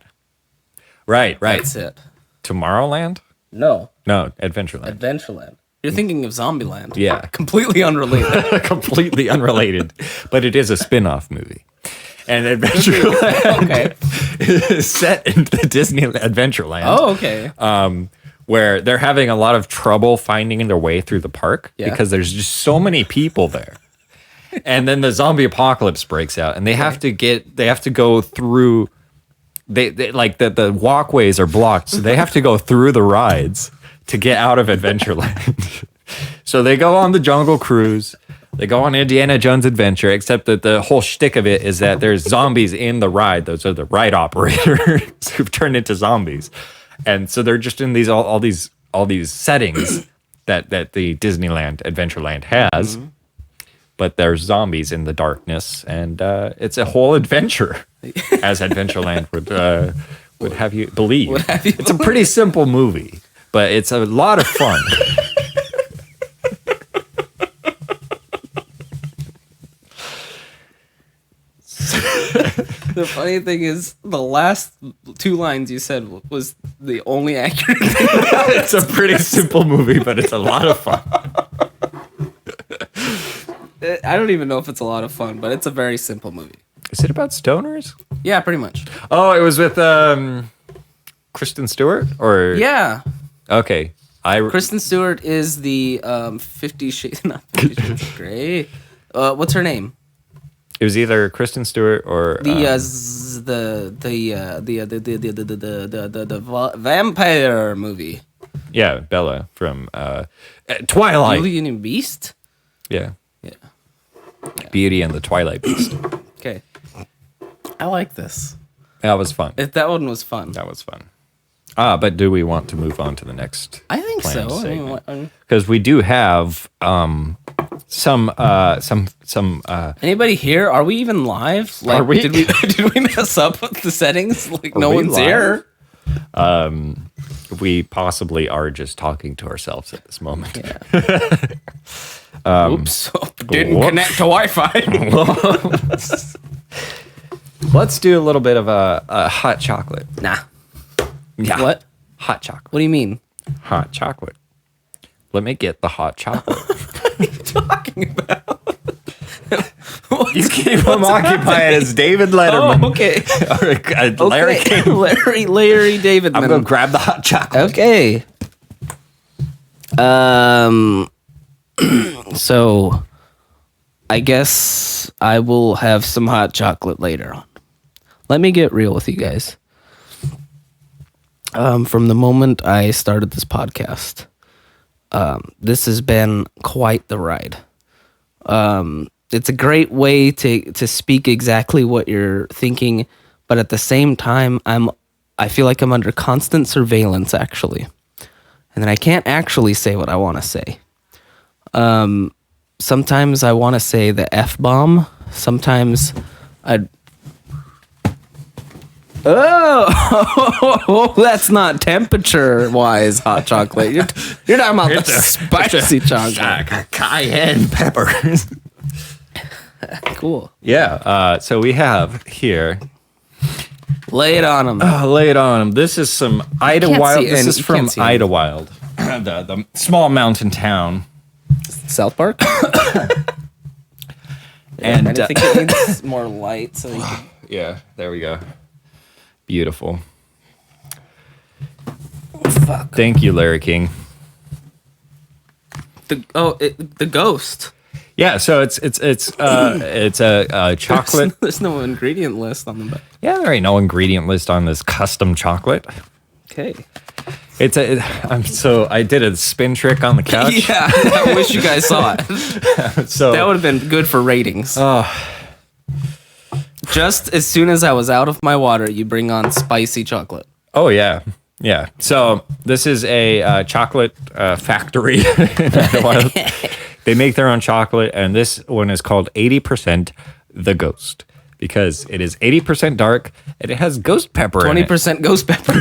Right. That's it. Tomorrowland? No, No, Adventureland. Adventureland. You're thinking of Zombieland. Yeah. Completely unrelated. Completely unrelated, but it is a spin-off movie. And Adventureland is set in the Disney Adventureland. Oh, okay. Where they're having a lot of trouble finding their way through the park because there's just so many people there. And then the zombie apocalypse breaks out, and they have to go through. They like the walkways are blocked, so they have to go through the rides to get out of Adventureland. So they go on the Jungle Cruise. They go on Indiana Jones Adventure, except that the whole shtick of it is that there's zombies in the ride. Those are the ride operators who've turned into zombies, and so they're just in these all these settings that the Disneyland Adventureland has. Mm-hmm. But there's zombies in the darkness, and it's a whole adventure, as Adventureland would have you believe. It's a pretty simple movie, but it's a lot of fun. The funny thing is, the last two lines you said was the only accurate thing. It's a pretty simple movie, but it's a lot of fun. I don't even know if it's a lot of fun, but it's a very simple movie. Is it about stoners? Yeah, pretty much. Oh, it was with Kristen Stewart? Or Yeah. Okay. Kristen Stewart is the 50 Shades of Grey. What's her name? It was either Kristen Stewart or the vampire movie. Yeah, Bella from Twilight. Beauty and the Beast? Yeah. Yeah. Beauty and the Twilight Beast. Okay. I like this. That was fun. That one was fun. That was fun. But do we want to move on to the next? I think so. Because we do have some. Anybody here? Are we even live? Like, Are we? Did we mess up with the settings? Like, no one's live? here. We possibly are just talking to ourselves at this moment. Yeah. Oops! Didn't connect to Wi-Fi. Let's do a little bit of a hot chocolate. Nah. Yeah. What? Hot chocolate. What do you mean? Hot chocolate. Let me get the hot chocolate. What are you talking about? You keep him occupied as David Letterman. Oh, okay. Or Larry King. Larry David. I'm gonna grab the hot chocolate. Okay. So, I guess I will have some hot chocolate later on. Let me get real with you guys. From the moment I started this podcast, this has been quite the ride. It's a great way to speak exactly what you're thinking, but at the same time, I feel like I'm under constant surveillance, actually. And then I can't actually say what I want to say. Sometimes I want to say the F-bomb. Sometimes Oh, that's not temperature-wise hot chocolate. You're talking about the spicy chocolate. Cayenne peppers. Cool. Yeah. So we have here. Lay it on them. Lay it on them. This is some Idlewild. This is from see Idlewild, the small mountain town. South Park. And I think it needs more light so you can... Yeah, there we go. Beautiful. Fuck. Thank you, Larry King. The ghost. Yeah, so it's a chocolate. There's no ingredient list on the back. Yeah, there ain't no ingredient list on this custom chocolate. Okay. I did a spin trick on the couch. Yeah, I wish you guys saw it. So that would have been good for ratings. Just as soon as I was out of my water, you bring on spicy chocolate. Oh yeah. Yeah. So this is a chocolate factory. They make their own chocolate, and this one is called 80% The Ghost because it is 80% dark and it has ghost pepper 20% ghost pepper.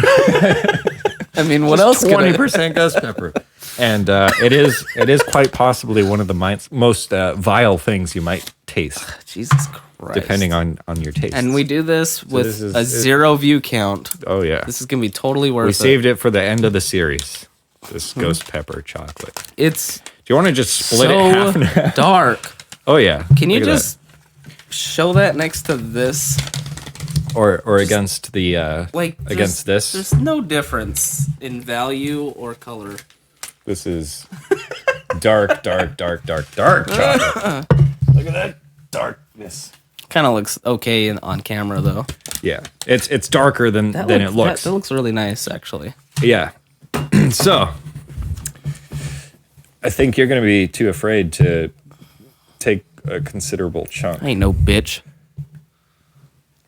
I mean, what else? 20% ghost pepper. And it is quite possibly one of the most vile things you might taste. Jesus Christ. Depending on your taste. And we do this with a 0 view count. Oh, yeah. This is going to be totally worth it. We saved it for the end of the series. This ghost pepper chocolate. It's... Do you want to just split it half and half? Dark. Oh, yeah. Can you just show that next to this? Or against the... against this? There's no difference in value or color. This is dark chocolate. Look at that darkness. Kind of looks okay on camera, though. Yeah. It's darker than it looks. That looks really nice, actually. Yeah. So, I think you're going to be too afraid to take a considerable chunk. I ain't no bitch.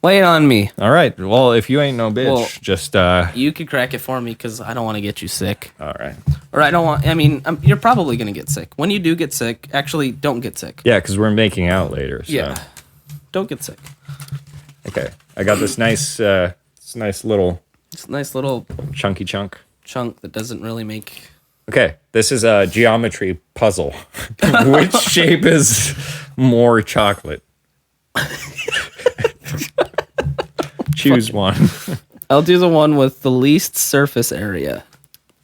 Lay it on me. All right. Well, if you ain't no bitch, Well, just... You could crack it for me because I don't want to get you sick. All right. Or I don't want... I mean, you're probably going to get sick. When you do get sick, actually, don't get sick. Yeah, because we're making out later. So. Yeah. Don't get sick. Okay. I got this nice little... It's a nice little... Chunky chunk. Chunk that doesn't really make... Okay. This is a geometry puzzle. Which shape is more chocolate? Choose one. I'll do the one with the least surface area.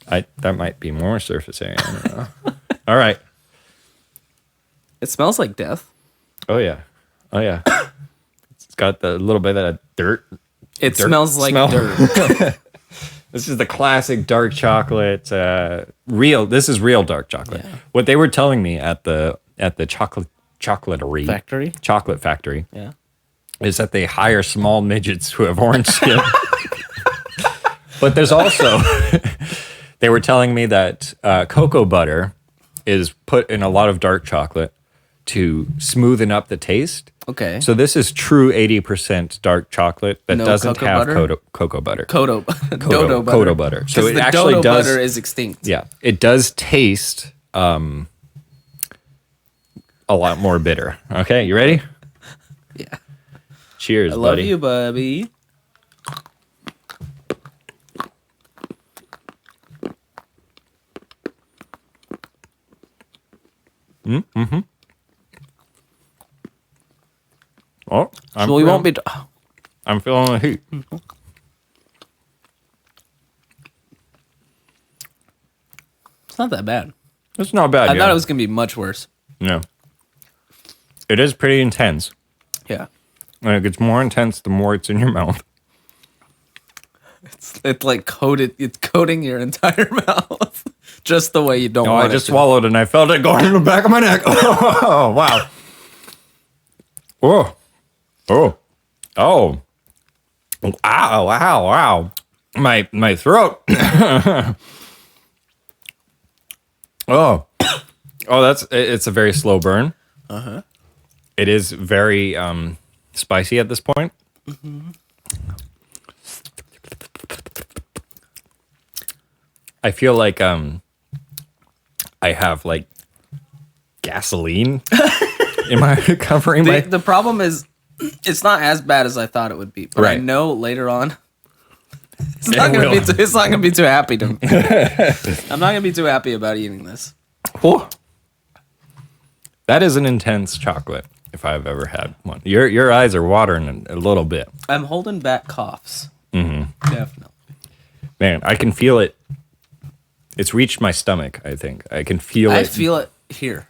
That might be more surface area. I don't know. All right. It smells like death. Oh yeah. It's got the little bit of dirt. It smells like dirt. This is the classic dark chocolate. This is real dark chocolate. Yeah. What they were telling me at the chocolate factory. Yeah. Is that they hire small midgets who have orange skin. But there's also, they were telling me that cocoa butter is put in a lot of dark chocolate to smoothen up the taste. Okay. So this is true 80% dark chocolate that doesn't have cocoa butter. Dodo butter. Cocoa butter. So it the actually dodo does. butter is extinct. Yeah, it does taste a lot more bitter. Okay, you ready? Yeah. Cheers, I love buddy. you, Bubby. Mm-hmm. Oh, We won't be... I'm feeling the heat. It's not that bad. It's not bad. I thought it was going to be much worse. No. It is pretty intense. Yeah. And it gets more intense the more it's in your mouth. It's like coated. It's coating your entire mouth. Just the way you don't want it. I just swallowed and I felt it going in the back of my neck. Oh, wow. Oh. Oh. Oh. Wow. My throat. Oh. Oh, it's a very slow burn. Uh-huh. It is very spicy at this point. Mm-hmm. I feel like I have like gasoline in my covering my. The problem is, it's not as bad as I thought it would be. But I know later on, it's not gonna be too happy to me. I'm not gonna be too happy about eating this. Oh. That is an intense chocolate. If I've ever had one, your eyes are watering a little bit. I'm holding back coughs. Mm-hmm. Definitely. Man, I can feel it. It's reached my stomach. I think I can feel it. I feel it here.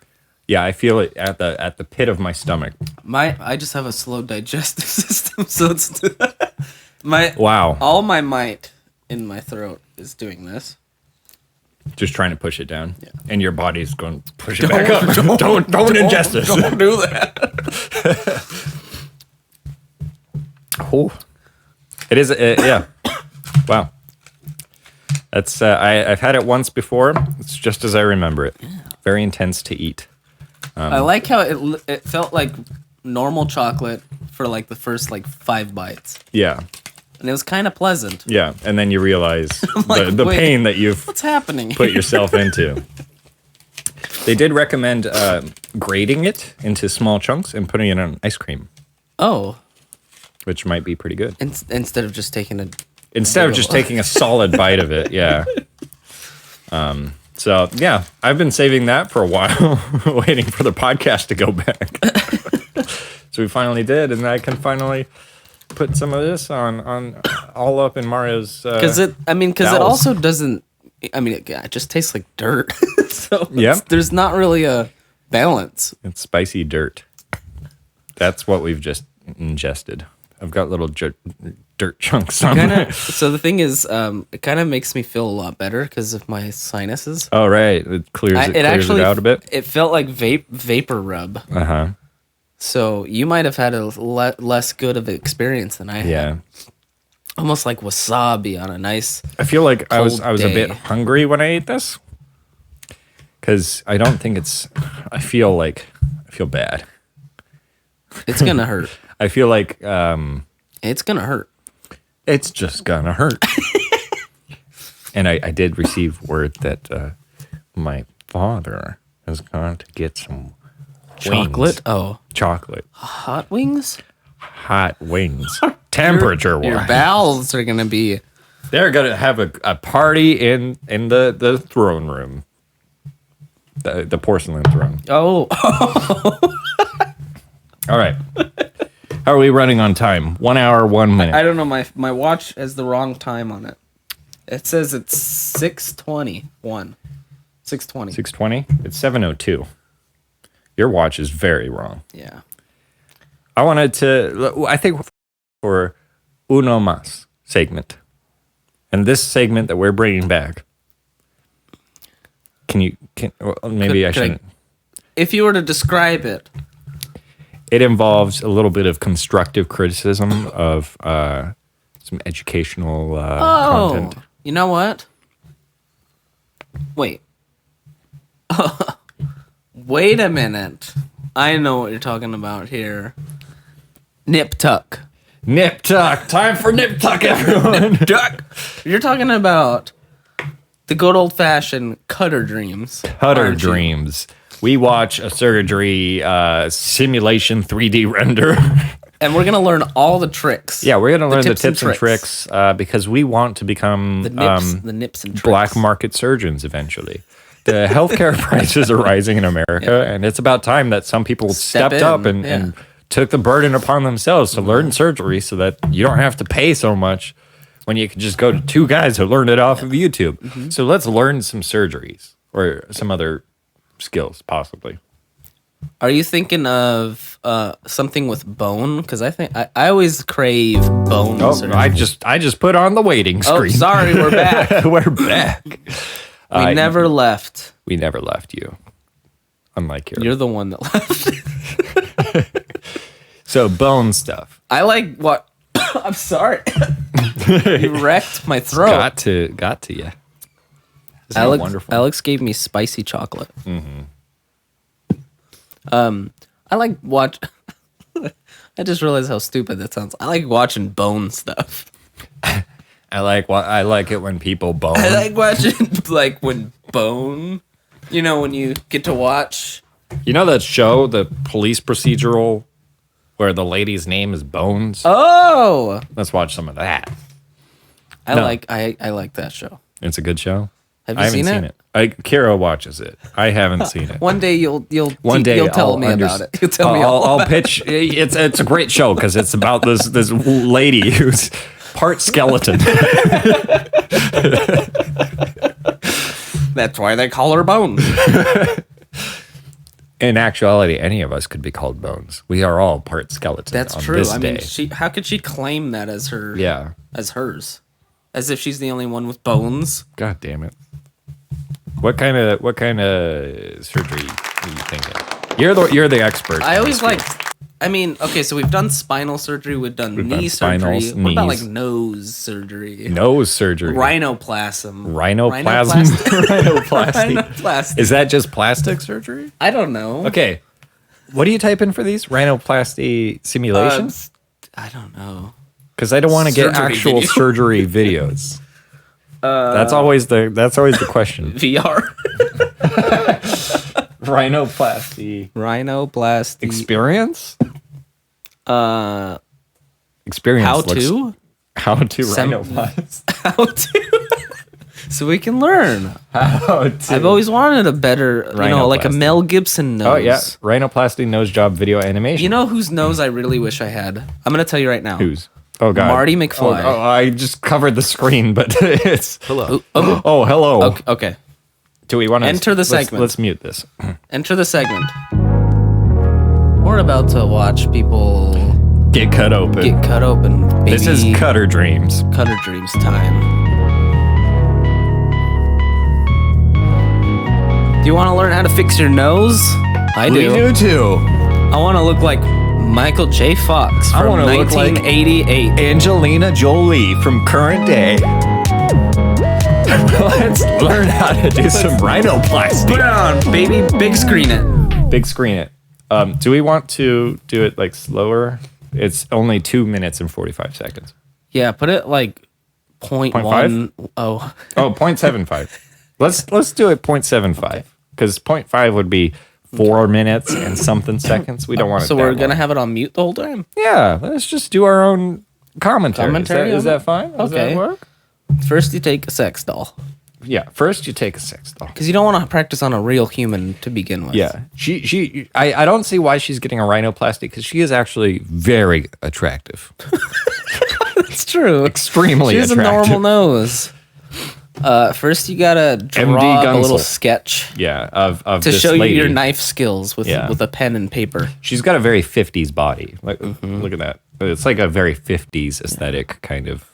Yeah, I feel it at the pit of my stomach. I just have a slow digestive system, so it's wow. All my might in my throat is doing this. Just trying to push it down. Yeah. And your body's going, push it back up. Don't ingest this. Don't do that. Oh. It is, yeah. Wow. That's, I've had it once before. It's just as I remember it. Yeah. Very intense to eat. I like how it felt like normal chocolate for like the first like 5 bites. Yeah. And it was kind of pleasant. Yeah, and then you realize like, the pain that you've what's happening? Put yourself into. They did recommend grating it into small chunks and putting it on ice cream. Oh. Which might be pretty good. Instead of just taking a... Instead of just taking a solid bite of it, yeah. So, yeah, I've been saving that for a while, waiting for the podcast to go back. So we finally did, and I can finally put some of this on all up in Mario's because it also doesn't, it just tastes like dirt. So there's not really a balance. It's spicy dirt. That's what we've just ingested. I've got little dirt chunks on it. So the thing is, it kind of makes me feel a lot better because of my sinuses. Oh, right. It clears it out a bit. It felt like vapor rub. Uh-huh. So you might have had a less good of an experience than I had. Yeah. Almost like wasabi on a nice. I feel like I was day. a bit hungry when I ate this. Because I don't think I feel bad. It's going to hurt. I feel like... it's going to hurt. It's just going to hurt. And I did receive word that my father has gone to get some chocolate. Wings. Oh. Chocolate. Hot wings? Hot wings. Temperature-wise. Your bowels are going to be... They're going to have a party in the throne room. The porcelain throne. Oh. All right. How are we running on time? 1 hour, 1 minute. I don't know. My watch has the wrong time on it. It says it's 6:21. 6:20. 6:20? It's 7:02. Your watch is very wrong. Yeah. I think for Uno Mas segment. And this segment that we're bringing back. I shouldn't. If you were to describe it. It involves a little bit of constructive criticism of some educational content. You know what? Wait. Wait a minute. I know what you're talking about here. Nip tuck. Nip tuck. Time for nip tuck, everyone. Nip tuck. You're talking about the good old fashioned Cutter Dreams. Cutter Dreams. We watch a surgery simulation 3D render. And we're going to learn all the tricks. Yeah, we're going to learn the tips and tricks because we want to become the nips and tricks. Black market surgeons eventually. The healthcare prices are rising in America, and it's about time that some people stepped up and took the burden upon themselves to learn surgery so that you don't have to pay so much when you can just go to 2 guys who learned it off of YouTube. Mm-hmm. So let's learn some surgeries or some other skills, possibly. Are you thinking of something with bone? Because I think I always crave bone. Oh, I just put on the waiting screen. Oh, sorry, we're back. We're back. We never left. We never left you. Unlike you. You're the one that left. So bone stuff. I like what? I'm sorry. You wrecked my throat. Got to you. Alex gave me spicy chocolate. Mm-hmm. I like watch. I just realized how stupid that sounds. I like watching bone stuff. I like it when people bone. I like watching when bone. You know, when you get to watch. You know that show, the police procedural, where the lady's name is Bones? Oh, let's watch some of that. I like that show. It's a good show. Have you seen it? Kira watches it. I haven't seen it. One day you'll tell me about it. You'll tell me I'll pitch. It's a great show because it's about this lady who's part skeleton. That's why they call her Bones. In actuality, any of us could be called Bones. We are all part skeleton. That's on true. This I day. mean, how could she claim that as her? Yeah, as hers, as if she's the only one with bones. God damn it! What kind of surgery are you thinking? You're the expert. I always like. I mean, okay, so we've done spinal surgery, we've done knee surgery. spinals, What about knees. like nose surgery? Nose surgery. Rhinoplasm. Rhinoplasm. Rhinoplasty. Rhinoplasty. Is that just plastic surgery? I don't know. Okay. What do you type in for these? Rhinoplasty simulations? I don't know. Because I don't want to get Surgery actual video. surgery videos. That's always the question. VR. Rhinoplasty Rhinoplasty. experience? Experience. How looks- to? How to Sem- rhinoplasty. How to? So we can learn. How to. I've always wanted a better, like a Rhinoplasty. Mel Gibson nose. Oh yeah, rhinoplasty nose job video animation. You know whose nose I really wish I had? I'm going to tell you right now. whose? Oh god, Marty McFly. Oh, I just covered the screen, but it's Hello. Oh, hello. Okay. Do we want to Enter the segment. Let's mute this. Enter the segment. We're about to watch people Get cut open. get cut open. Baby This is Cutter Dreams. Cutter Dreams time. Do you want to learn how to fix your nose? I do. We do too. I want to look like Michael J. Fox I from wanna look like 1988. Angelina Jolie from current day. Let's learn how to do some Put it rhinoplasty. on, baby. Big screen it. Big screen it. Do we want to do it like slower? It's only 2 minutes and 45 seconds. Yeah, put it like 0.1. Oh, Oh, 0.75. Let's do it 0.75 because 0.5 would be 4 minutes and something seconds. We don't want it. so that we're long. gonna have it on mute the whole time. Yeah, let's just do our own commentary. Commentary Is on that fine? Does Okay. that work? First, you take a sex doll Yeah. First, you take a sex doll. because you don't want to practice on a real human to begin with. Yeah, I don't see why she's getting a rhinoplasty because she is actually very attractive, it's true. extremely She has a attractive. normal nose. First, you gotta draw MD a little Gunsel. sketch Yeah, of to this show lady. you your knife skills with Yeah. with a pen and paper. She's got a very 50s body. Like, Mm-hmm. look at that. It's like a very 50s aesthetic kind of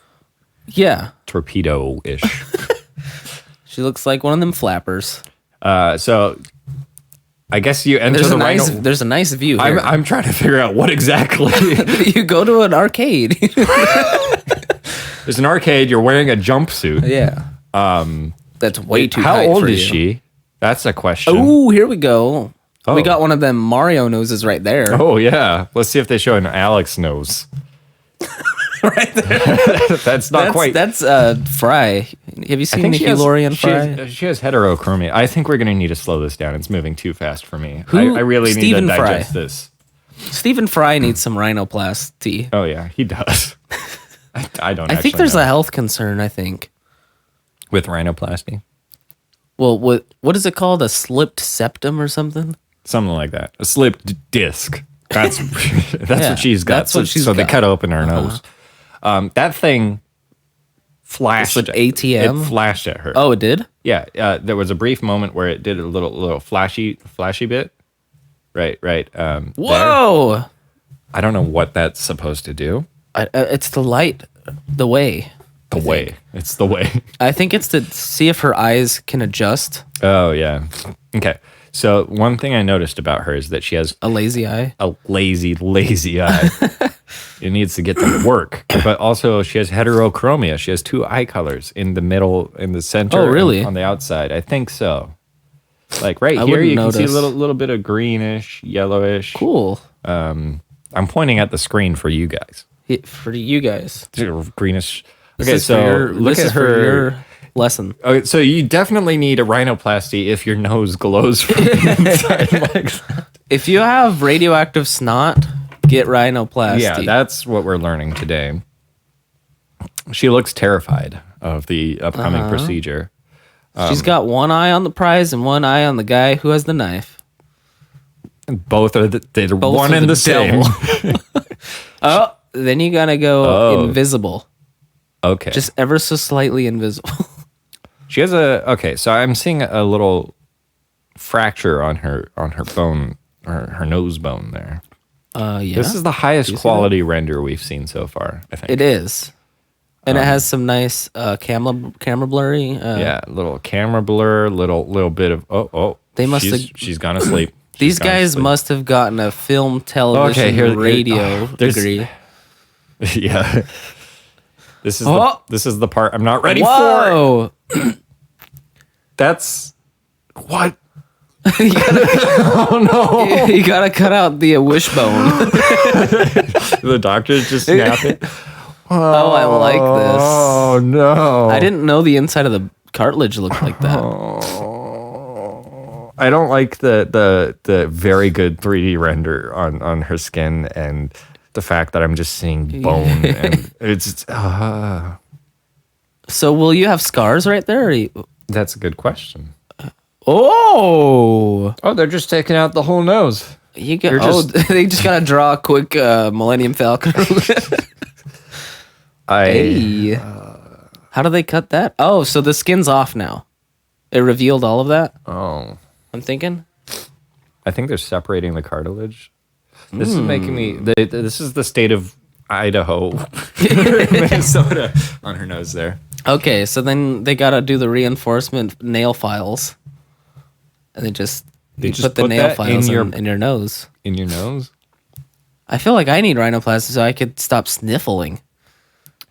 Yeah, torpedo-ish. she looks like one of them flappers. So I guess you enter There's the a nice, rhino. there's a nice view here. I'm trying to figure out what exactly. You go to an arcade. There's an arcade. You're wearing a jumpsuit. Yeah. That's way too How tight old for is you. she? That's a question. Oh, here we go. Oh. We got one of them Mario noses right there. Oh yeah. Let's see if they show an Alex nose. Right there. That's not quite. That's Fry. Have you seen Nickelodeon Fry? She has heterochromia. I think we're gonna need to slow this down. It's moving too fast for me. Who? I really Stephen need to Fry. digest this. Stephen Fry needs some rhinoplasty. Oh yeah, he does. I don't. I think actually there's know. a health concern. I think. with rhinoplasty, Well, what is it called? A slipped septum or something? something like that. A slipped disc. That's that's Yeah, what she's got. that's what she's so they got. cut open her nose. That thing flashed. It's an ATM? It flashed at her. Oh, it did? Yeah, there was a brief moment where it did a little flashy bit. Right. There. Whoa! I don't know what that's supposed to do. It's the light, the way. It's the way. I think it's to see if her eyes can adjust. Oh yeah. Okay. So one thing I noticed about her is that she has A lazy eye. a lazy eye. It needs to get to work. But also she has heterochromia. She has two eye colors in the middle, in the center. Oh, really? And on the outside. I think so. Like right I here, wouldn't you can see a notice. little bit of greenish, yellowish. Cool. I'm pointing at the screen for you guys. For you guys. Greenish. This Okay, is so for your, look this at is for her. your lesson. Okay, so you definitely need a rhinoplasty if your nose glows from the inside like that. If you have radioactive snot, get rhinoplasty. Yeah, that's what we're learning today. She looks terrified of the upcoming procedure. She's got one eye on the prize and one eye on the guy who has the knife. And both are they're Both one are and the the same. Oh, then you gotta go invisible. Okay. Just ever so slightly invisible. She has okay, so I'm seeing a little fracture on her bone, her nose bone there. Yeah. This is the highest quality render we've seen so far, I think. It is. And it has some nice camera blurry. Yeah, little camera blur, little bit of They must she's gone to sleep. These guys must have gotten a film, television, radio degree. Yeah. This is the part I'm not ready for. That's what? Oh no! You gotta cut out the wishbone. The doctor's just snapping. Oh, I like this. Oh no! I didn't know the inside of the cartilage looked like that. I don't like the very good 3D render on her skin and the fact that I'm just seeing bone and it's. So will you have scars right there? That's a good question. Oh, they're just taking out the whole nose. They just gotta draw a quick Millennium Falcon. Hey. How do they cut that? Oh, so the skin's off now. It revealed all of that? Oh. I'm thinking. I think they're separating the cartilage. This is making me... This is the state of Idaho. Minnesota on her nose there. Okay, so then they gotta do the reinforcement nail files. And they just put the nail files in your nose. In your nose? I feel like I need rhinoplasty so I could stop sniffling.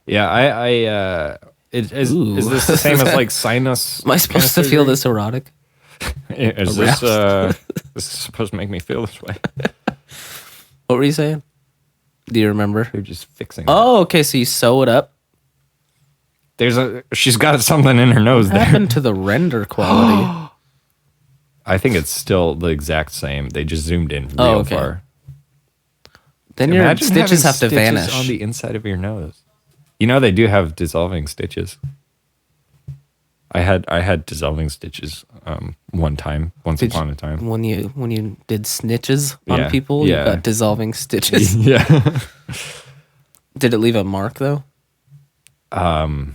Yeah, is this the same as like sinus? Am I supposed to feel this erotic? Is this supposed to make me feel this way? What were you saying? Do you remember? You're just fixing. Oh, okay. So you sew it up. She's got something in her nose. What happened to the render quality? I think it's still the exact same. They just zoomed in real far. Then your stitches have to vanish on the inside of your nose. You know they do have dissolving stitches. I had dissolving stitches once upon a time. When you did snitches on people, you got dissolving stitches. Yeah. Did it leave a mark though? We'll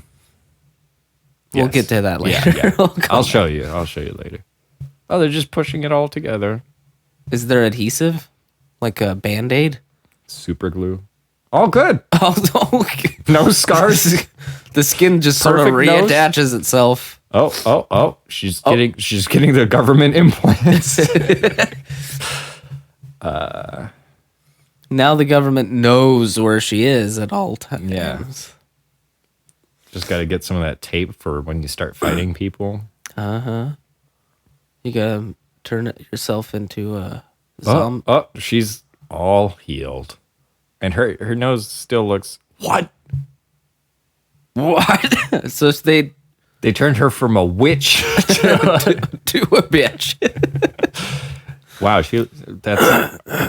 get to that later. Yeah. I'll show you later. Oh, they're just pushing it all together. Is there adhesive? Like a Band-Aid? Super glue. All good. Okay. No scars. The skin just sort of reattaches itself. Oh. She's getting the government implants. Now the government knows where she is at all times. Yeah. Just got to get some of that tape for when you start fighting people. Uh-huh. You got to turn yourself into a zombie. She's all healed. And her nose still looks... What? So they turned her from a witch to a bitch. Wow,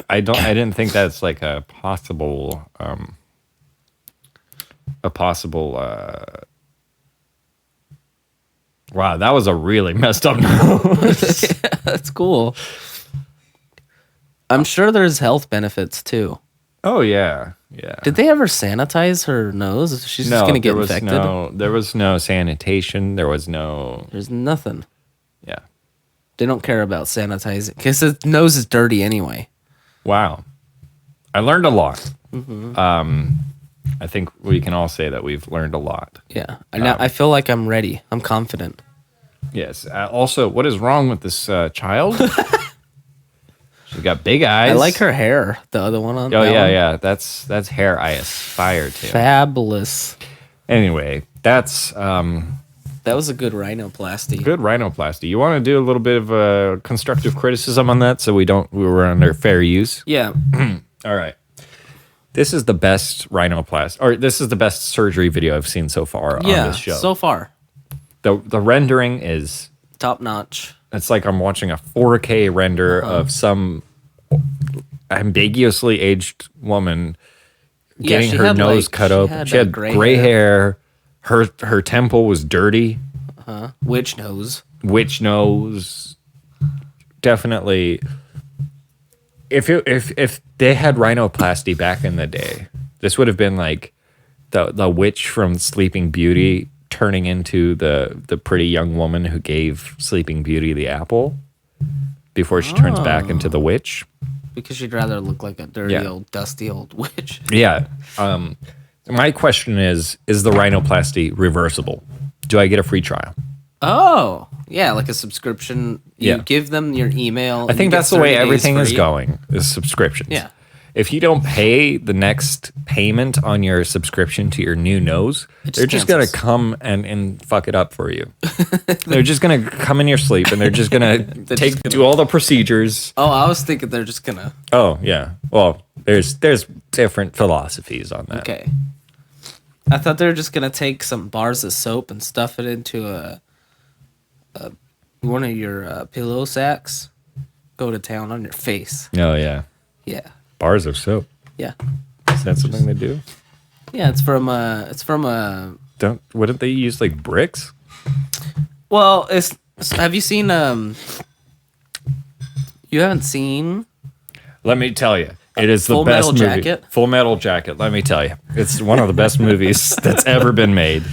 I didn't think that's like a possible wow, that was a really messed up nose. Yeah, that's cool. I'm sure there's health benefits too. Oh yeah. Did they ever sanitize her nose? She's just gonna get infected. There was no sanitation. There's nothing. Yeah. They don't care about sanitizing because the nose is dirty anyway. Wow. I learned a lot. Mm-hmm. I think we can all say that we've learned a lot. Yeah. Now I feel like I'm ready. I'm confident. Yes. Also, what is wrong with this child? She's got big eyes. I like her hair. The other one on. Oh yeah. That's hair I aspire to. Fabulous. Anyway, that's that was a good rhinoplasty. Good rhinoplasty. You want to do a little bit of constructive criticism on that, so we were under fair use. Yeah. All right. This is the best rhinoplasty, or this is the best surgery video I've seen so far on this show. So far. The rendering is top notch. It's like I'm watching a 4K render of some ambiguously aged woman getting her nose cut open. She had gray hair. Her temple was dirty. Witch nose. Definitely. If they had rhinoplasty back in the day, this would have been like the witch from Sleeping Beauty turning into the pretty young woman who gave Sleeping Beauty the apple before she turns back into the witch. Because she'd rather look like a dirty old dusty old witch. Yeah. My question is the rhinoplasty reversible? Do I get a free trial? Oh, yeah, like a subscription. You give them your email. I think that's the way everything is free. going, is subscriptions. Yeah. If you don't pay the next payment on your subscription to your new nose, they're just going to come and fuck it up for you. They're just going to come in your sleep and they're just going to do all the procedures. Oh, I was thinking they're just going to. Oh, yeah. Well, there's different philosophies on that. Okay. I thought they were just going to take some bars of soap and stuff it into one of your pillow sacks. Go to town on your face. Oh, yeah. Yeah. Bars of soap. Yeah. Is that something they do? Yeah, it's from Wouldn't they use like bricks? Well, have you seen you haven't seen Let me tell you. It is the Full best Metal movie. Jacket? Full Metal Jacket. Let me tell you. It's one of the best movies that's ever been made.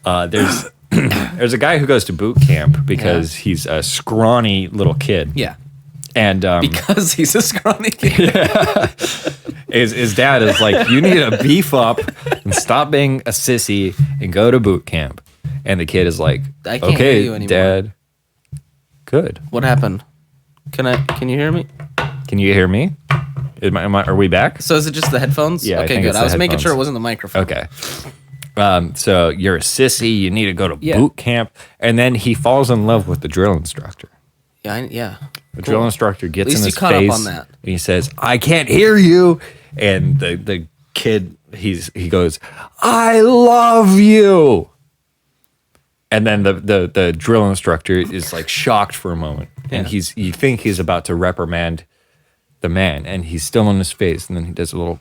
There's a guy who goes to boot camp because he's a scrawny little kid. Yeah. And because he's a scrawny kid. His dad is like, you need to beef up and stop being a sissy and go to boot camp. And the kid is like, I can't hear you anymore. Dad. Good. What happened? Can you hear me? Can you hear me? Are we back? So is it just the headphones? Yeah. Okay, good. I was making sure it wasn't the microphone. Okay. So you're a sissy. You need to go to boot camp. And then he falls in love with the drill instructor. Yeah. The drill instructor gets in his caught face. Up on that. And he says, I can't hear you. And the kid, he goes, I love you. And then the drill instructor is like shocked for a moment. And you think he's about to reprimand the man. And he's still on his face. And then he does a little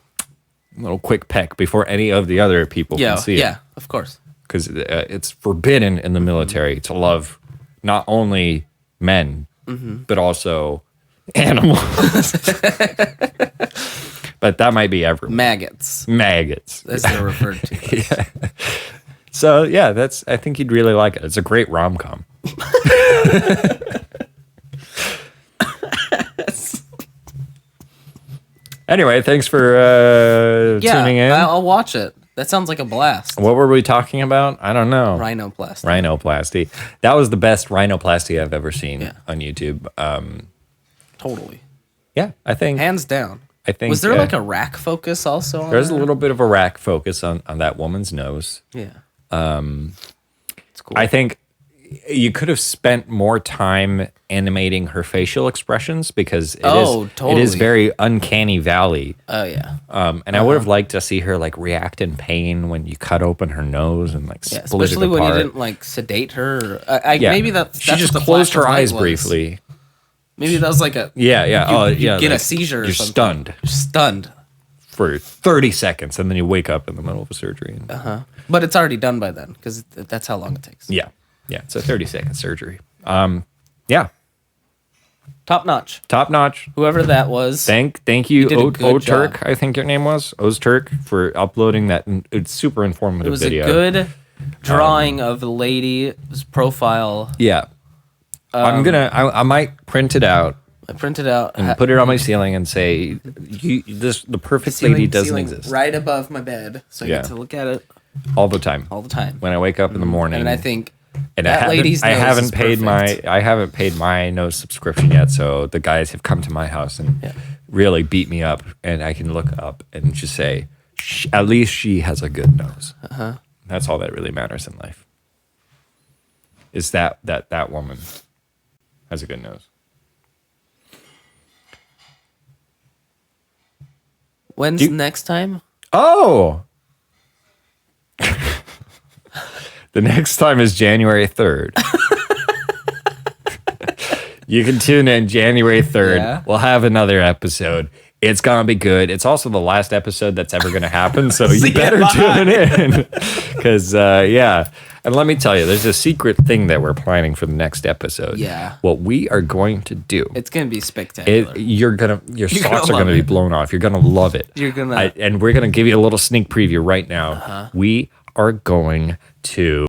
quick peck before any of the other people can see it. Yeah, of course. Because it's forbidden in the military to love not only men, but also animals. But that might be everyone. Maggots. As they're referred to. Yeah. So, yeah, I think you'd really like it. It's a great rom-com. Anyway, thanks for tuning in. I'll watch it. That sounds like a blast. What were we talking about? I don't know. Rhinoplasty. That was the best rhinoplasty I've ever seen on YouTube. Totally. Yeah, I think. Hands down. I think. Was there like a rack focus also on There's a little bit of a rack focus on that woman's nose. Yeah. It's cool. I think you could have spent more time animating her facial expressions because it is very uncanny valley. Oh yeah. And I would have liked to see her like react in pain when you cut open her nose and like split especially it when apart. you didn't like sedate her. Maybe that's she just what the closed flash her of light eyes was. briefly. Maybe that was like a you get like, a seizure. You're or something. stunned. You're stunned For 30 seconds, and then you wake up in the middle of a surgery. But it's already done by then because that's how long it takes. Yeah, it's a 30-second surgery. Yeah, top notch. Whoever that was. Thank you, O-Turk. I think your name was Ozturk for uploading that. It's super informative video. It was a good drawing of the lady's profile. Yeah, I might print it out. I print it out and put it on my ceiling and say, the perfect lady doesn't exist. Right above my bed, so I get to look at it all the time. When I wake up in the morning, and I think. And that lady's nose I haven't is paid perfect. I haven't paid my nose subscription yet, so the guys have come to my house and really beat me up, and I can look up and just say, at least she has a good nose. That's all that really matters in life. Is that woman has a good nose. When's next time? Oh. The next time is January 3rd. You can tune in January 3rd. Yeah. We'll have another episode. It's going to be good. It's also the last episode that's ever going to happen, so you better tune in. Because, And let me tell you, there's a secret thing that we're planning for the next episode. Yeah. What we are going to do. It's going to be spectacular. Your socks are going to be blown off. You're going to love it. And we're going to give you a little sneak preview right now. We are going to